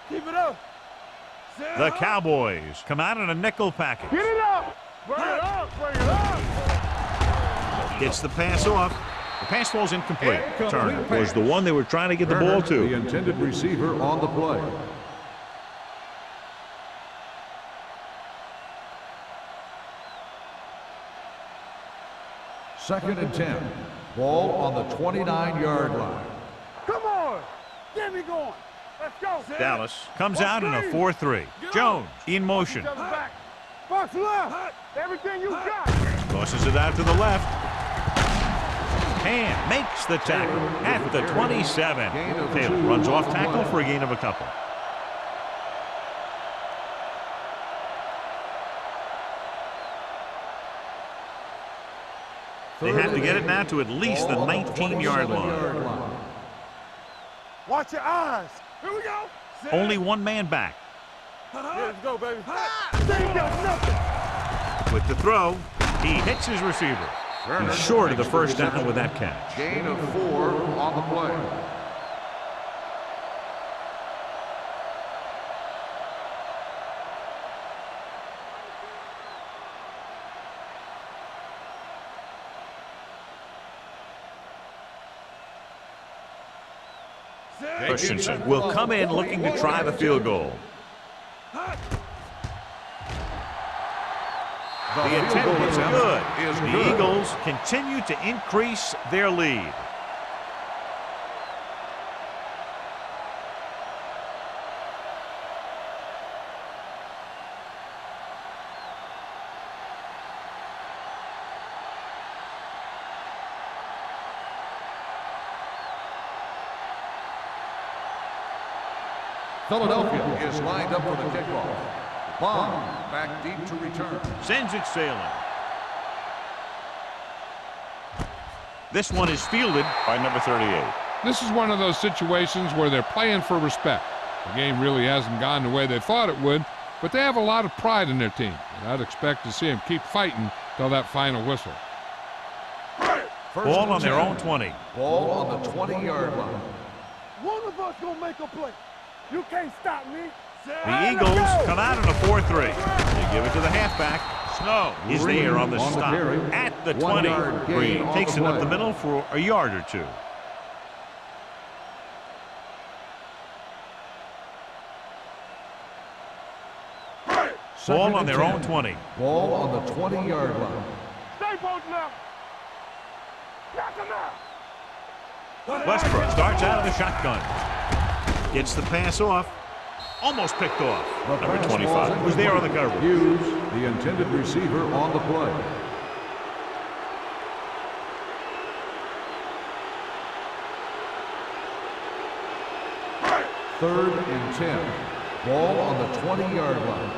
Keep it up. The Cowboys come out in a nickel package. Get it up. Bring it up. Bring it up. Gets the pass off. The pass falls incomplete. Turner was the one they were trying to get the ball The to. intended receiver on the play. Second and 10. Ball on the 29-yard line. Come on. Get me going. Let's go. Dallas comes out in a 4-3. Jones in motion. Each other back. Box left. Everything you got. Tosses it out to the left. Ham makes the tackle at the 27. Taylor runs off tackle for a gain of a couple. They have to get it now to at least the 19-yard line. Watch your eyes. Here we go. Only one man back. Let's go, baby. They ain't got nothing. With the throw, he hits his receiver. He's short of the first down with that catch. Gain of 4 on the play. Christensen will come in looking to try the field goal. The attempt is good. The Eagles continue to increase their lead. Philadelphia is lined up for the kickoff. Bond back deep to return. Sends it sailing. This one is fielded by number 38. This is one of those situations where they're playing for respect. The game really hasn't gone the way they thought it would, but they have a lot of pride in their team, and I'd expect to see them keep fighting till that final whistle. Ball on their own 20. Ball on the 20-yard line. One of us gonna make a play. You can't stop me. The Eagles come out in a 4-3. They give it to the halfback. Snow is there on the stop at the 20. Green takes it up the middle for a yard or two. Ball on their own 20. Ball on the 20-yard line. Stay posted up. Knock him out. Westbrook starts out of the shotgun. Gets the pass off. Almost picked off. Number 25 was there on the coverage. Hughes, the intended receiver, on the play. Third and 10. Ball on the 20-yard line.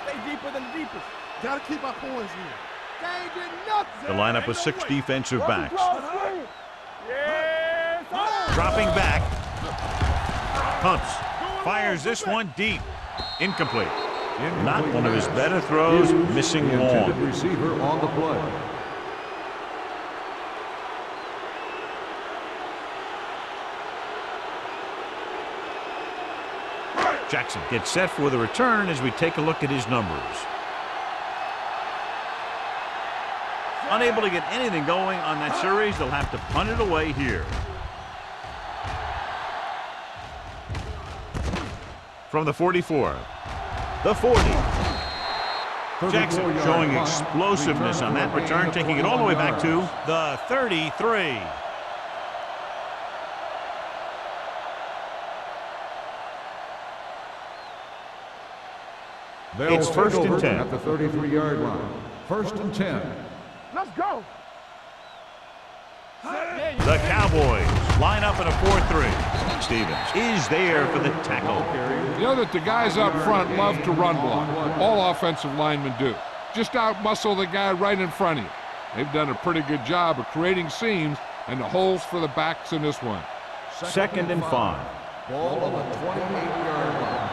Stay deeper than the deepest. Gotta keep our points here. They ain't getting nothing. The lineup with 6 defensive backs. Yes, Dropping back. Pumps. Fires this one deep. Incomplete. Not one of his better throws. Missing the intended long. receiver on the play. Jackson gets set for the return as we take a look at his numbers. Unable to get anything going on that series, they'll have to punt it away here. From the 44, the 40. Jackson showing explosiveness on that return, taking it all the way back to the 33. It's first and 10. At the 33-yard line. First and 10. let's go. The Cowboys line up in a 4-3. Stevens is there for the tackle. You know that the guys up front love to run block. All offensive linemen do. Just out-muscle the guy right in front of you. They've done a pretty good job of creating seams and the holes for the backs in this one. Second and 5. Ball on the 28-yard line.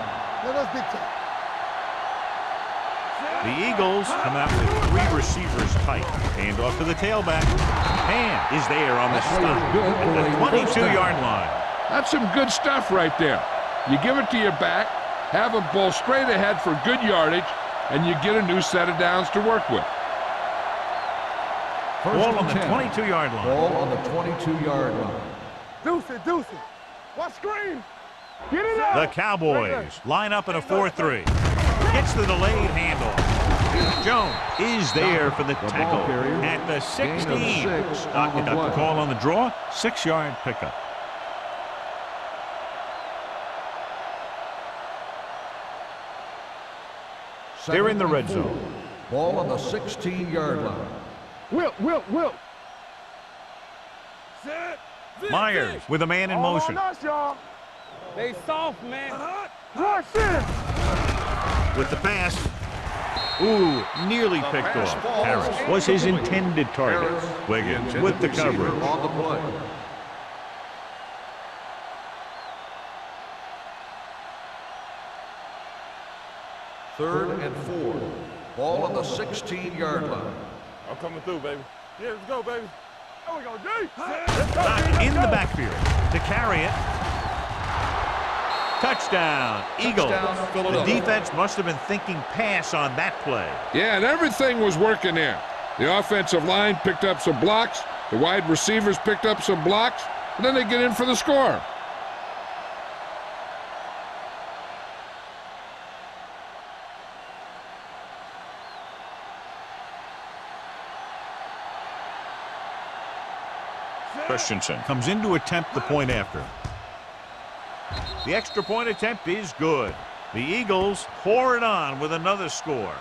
Let us be tough. The Eagles come out with 3 receivers tight. Hand off to the tailback. Hand is there on the stop at the 22-yard line. That's some good stuff right there. You give it to your back, have him bowl straight ahead for good yardage, and you get a new set of downs to work with. Ball on the 22-yard line. Ball on the 22-yard line. Deuce it, deuce it. What screen? Get it out. The Cowboys line up in a 4-3. Gets the delayed handoff. Jones is there for the tackle at the 16. Got the call on the draw. 6-yard pickup. They're in the red zone. Ball on the 16-yard line. Wilt. Myers with a man in motion. All on us, y'all. They soft, man. Rush in. With the pass. Ooh, nearly picked off. Harris was his intended target. Wiggins with the coverage. On the play. Third and 4. Ball on the 16-yard line. I'm coming through, baby. Yeah, let's go, baby. There we go, D. Back in the backfield to carry it. Touchdown, Eagles. The defense must have been thinking pass on that play. Yeah, and everything was working there. The offensive line picked up some blocks, the wide receivers picked up some blocks, and then they get in for the score. Christensen comes in to attempt the point after. The extra point attempt is good. The Eagles pour it on with another score.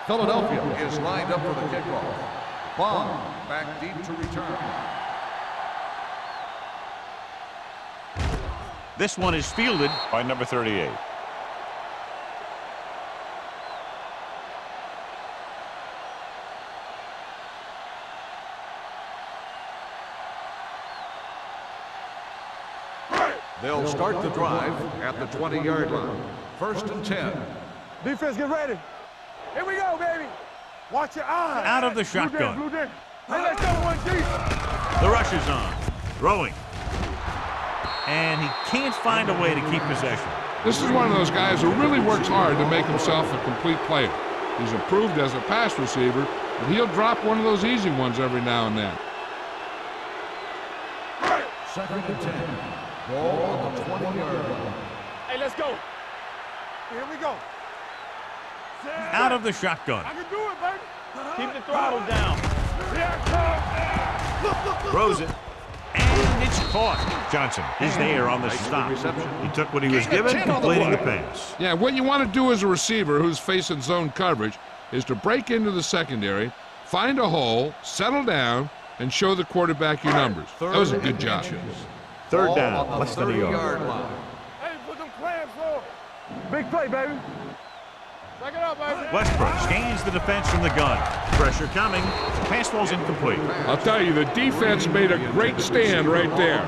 Philadelphia is lined up for the kickoff. Bomb back deep to return. This one is fielded by number 38. They'll start the drive at the 20-yard line. First and 10. Defense, get ready. Here we go, baby. Watch your eyes. Out of the shotgun. Blue Hey, let's go, 1G. The rush is on. Throwing. And he can't find a way to keep possession. This is one of those guys who really works hard to make himself a complete player. He's improved as a pass receiver, but he'll drop one of those easy ones every now and then. Second and 10. Ball on the 20-yard line. Hey, let's go. Here we go. Out of the shotgun. I can do it, baby. Keep the throttle down. Throws it. And it's caught. Johnson is there on the stop. He took what he was given, completing the pass. Yeah, what you want to do as a receiver who's facing zone coverage is to break into the secondary, find a hole, settle down, and show the quarterback your numbers. That was a good job. Third down, less than a yard. Hey, put them clamps on. Big play, baby. Back it up, baby. Westbrook scans the defense from the gun. Pressure coming. Pass ball's incomplete. I'll tell you, the defense made a great stand right there.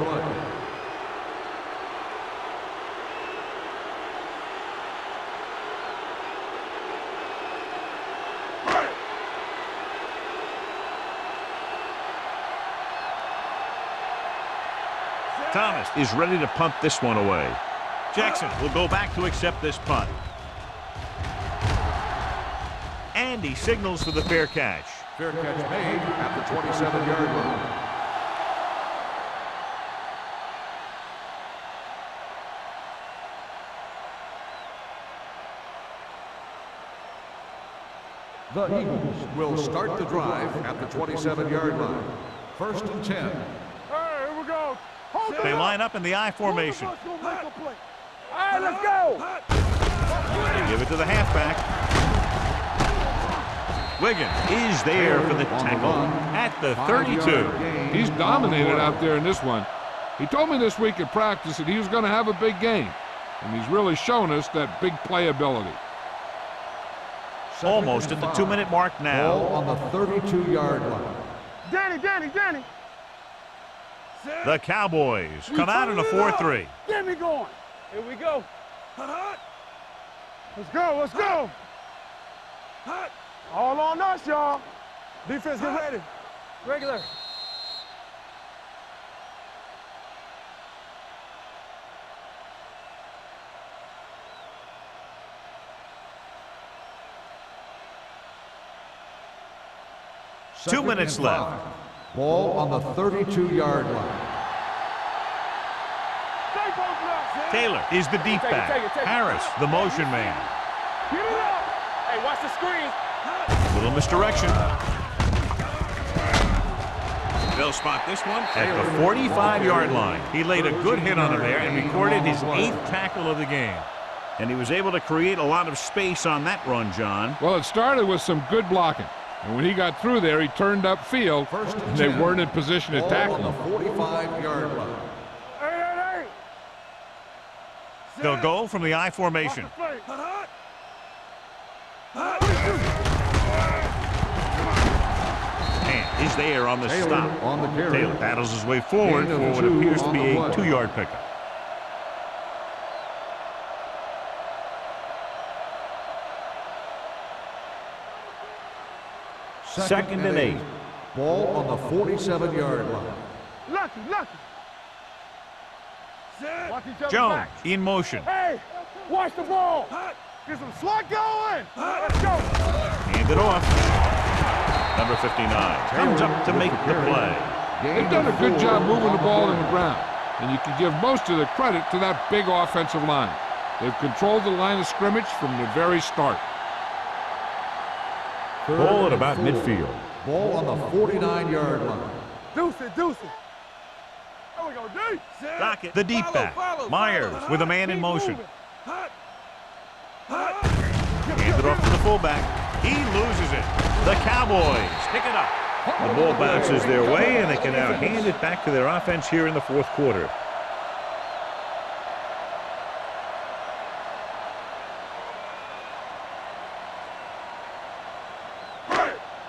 Thomas is ready to punt this one away. Jackson will go back to accept this punt. And he signals for the fair catch. Fair catch made at the 27-yard line. The Eagles will start the drive at the 27-yard line. First and 10. Hey, here we go. Hold They it line up in the I formation. All right, let's go. They give it to the halfback. Wiggins is there for the tackle at the 32. He's dominated out there in this one. He told me this week at practice that he was going to have a big game, and he's really shown us that big playability. Almost at the 2-minute mark now. Ball on the 32-yard line. Danny. The Cowboys come out in a 4-3. Get me going. Here we go. Let's go. All on us, y'all. Defense, get ready. Regular. Second 2 minutes and left. 5. Ball on the 32-yard line. Stay posted up. Taylor is the deep back. take it. Harris, the motion man. Get it up. Hey, watch the screen. Little misdirection. They'll spot this one at the 45-yard line. He laid a good hit on him there and recorded his 8th tackle of the game. And he was able to create a lot of space on that run, John. Well, it started with some good blocking. And when he got through there, he turned upfield, and they weren't in position to tackle him. Ball on the 45-yard line. Hey. They'll go from the I formation. And is there on the stop. On the carry. Taylor battles his way forward for what appears to be a 2-yard pickup. Second and 8. Ball on the 47-yard line. Lucky. Watch each other Jones back. in motion. Hey, watch the ball. Get some slot going. Let's go. Hand it off. Number 59 comes up to make the play. They've done a good job moving the ball in the ground, and you can give most of the credit to that big offensive line. They've controlled the line of scrimmage from the very start. Ball at about midfield. Ball on the 49-yard line. Deuce it. There we go, D. Dockett, the deep back. Myers with a man in motion. Hand it off to the fullback. He loses it. The Cowboys pick it up. The ball bounces their way, and they can now hand it back to their offense here in the fourth quarter.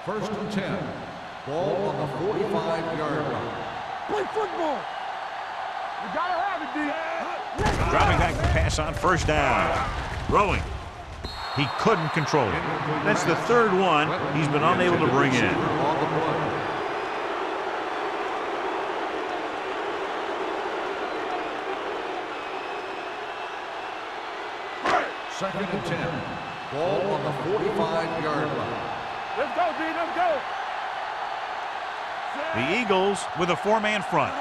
First and 10. Ball on the 45-yard line. Play football. You gotta have it, D. Dropping back to pass on first down. Throwing. He couldn't control it. That's the third one he's been unable to bring in. Second and 10. Ball on the 45-yard line. Let's go, D. Let's go. The Eagles with a four-man front.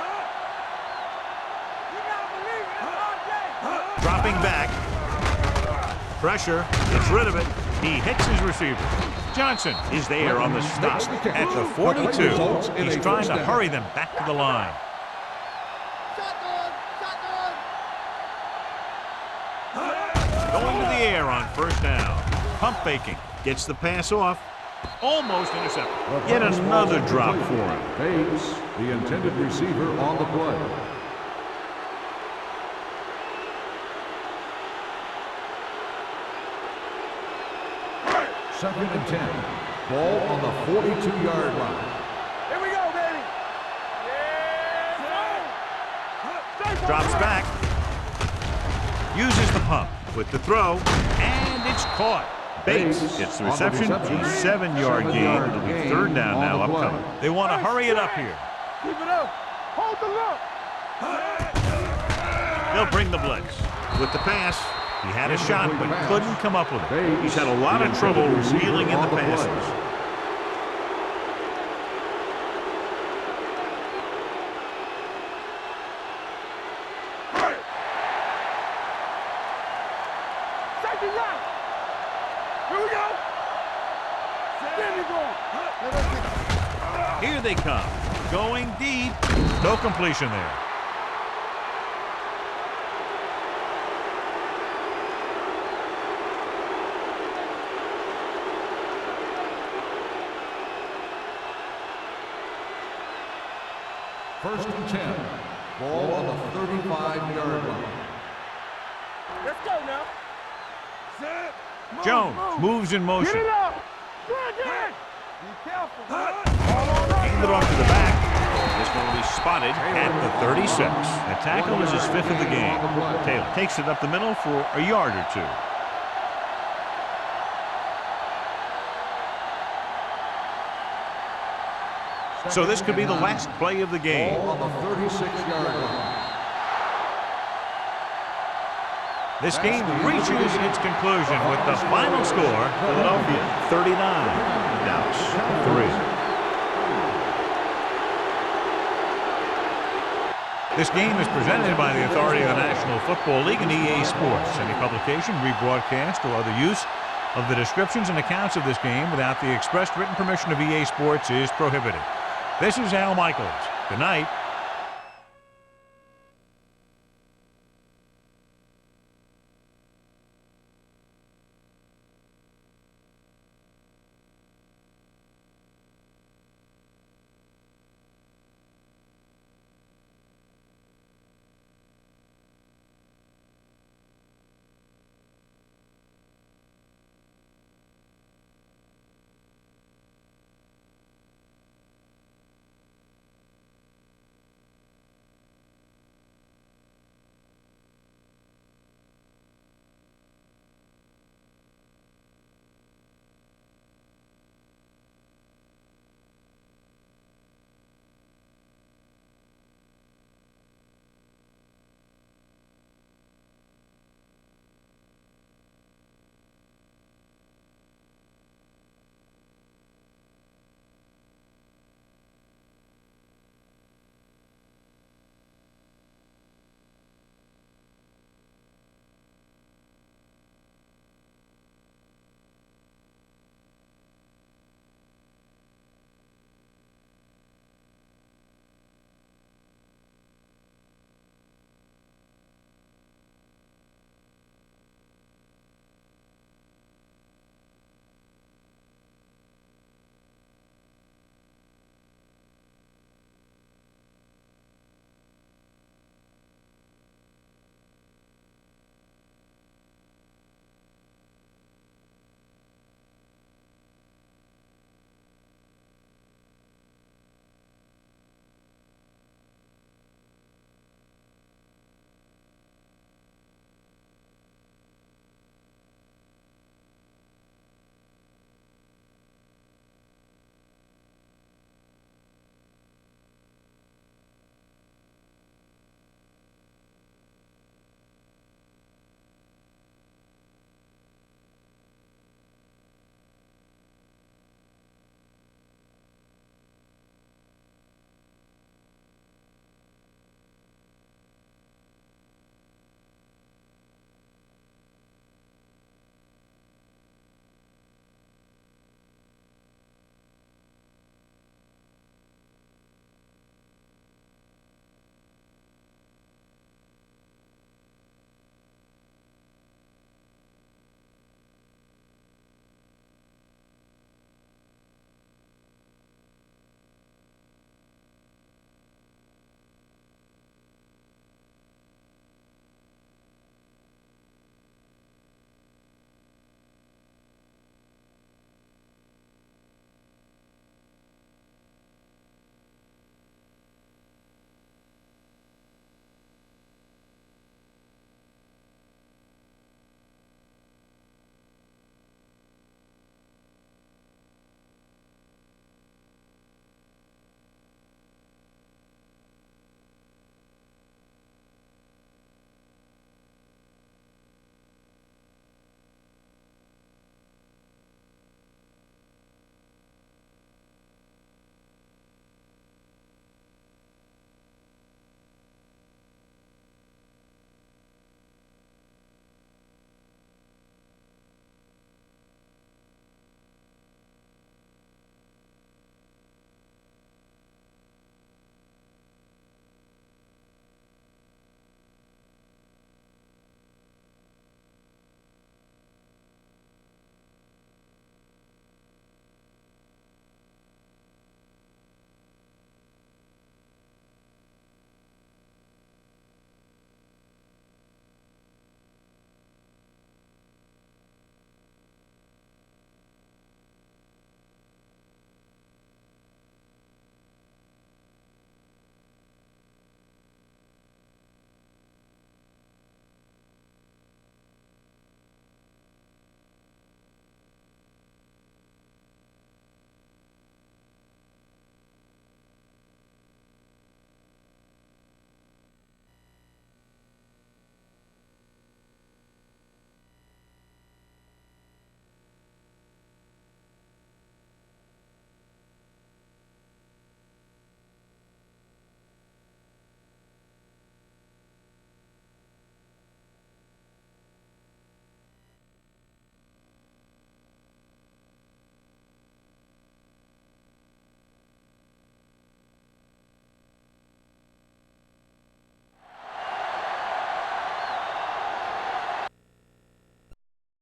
Dropping back. Pressure. Gets rid of it. He hits his receiver. Johnson is there on the stop at the 42. He's trying to hurry them back to the line. Going to the air on first down. Pump faking. Gets the pass off. Almost intercepted. Yet another drop for him. Bates, the intended receiver, on the play. Second and 10. Ball on the 42-yard line. Here we go, baby. Yeah. Drops back. Uses the pump with the throw, and it's caught. Bates gets the reception. A 7-yard gain. It'll be third down now upcoming. They want to hurry it up here. Keep it up. Hold the look. They'll bring the blitz. With the pass, he had a shot but couldn't come up with it. He's had a lot of trouble reeling in the passes. Second round. Here we go. There we go. Here they come. Going deep. No completion there. First and 10. Ball on the 35-yard line. Let's go now. Set. Move, Jones move. moves in motion. Get it up. Good, good. Be careful. All on us, Hand it off to the back. This one will be spotted at the 36. The tackle is his fifth of the game. Taylor takes it up the middle for a yard or two. So this could be the last play of the game. Ball on the 36-yard line. This game reaches its conclusion with the final score, Philadelphia 39, Dallas 3. This game is presented by the authority of the National Football League and EA Sports. Any publication, rebroadcast, or other use of the descriptions and accounts of this game without the expressed written permission of EA Sports is prohibited. This is Al Michaels. Good night.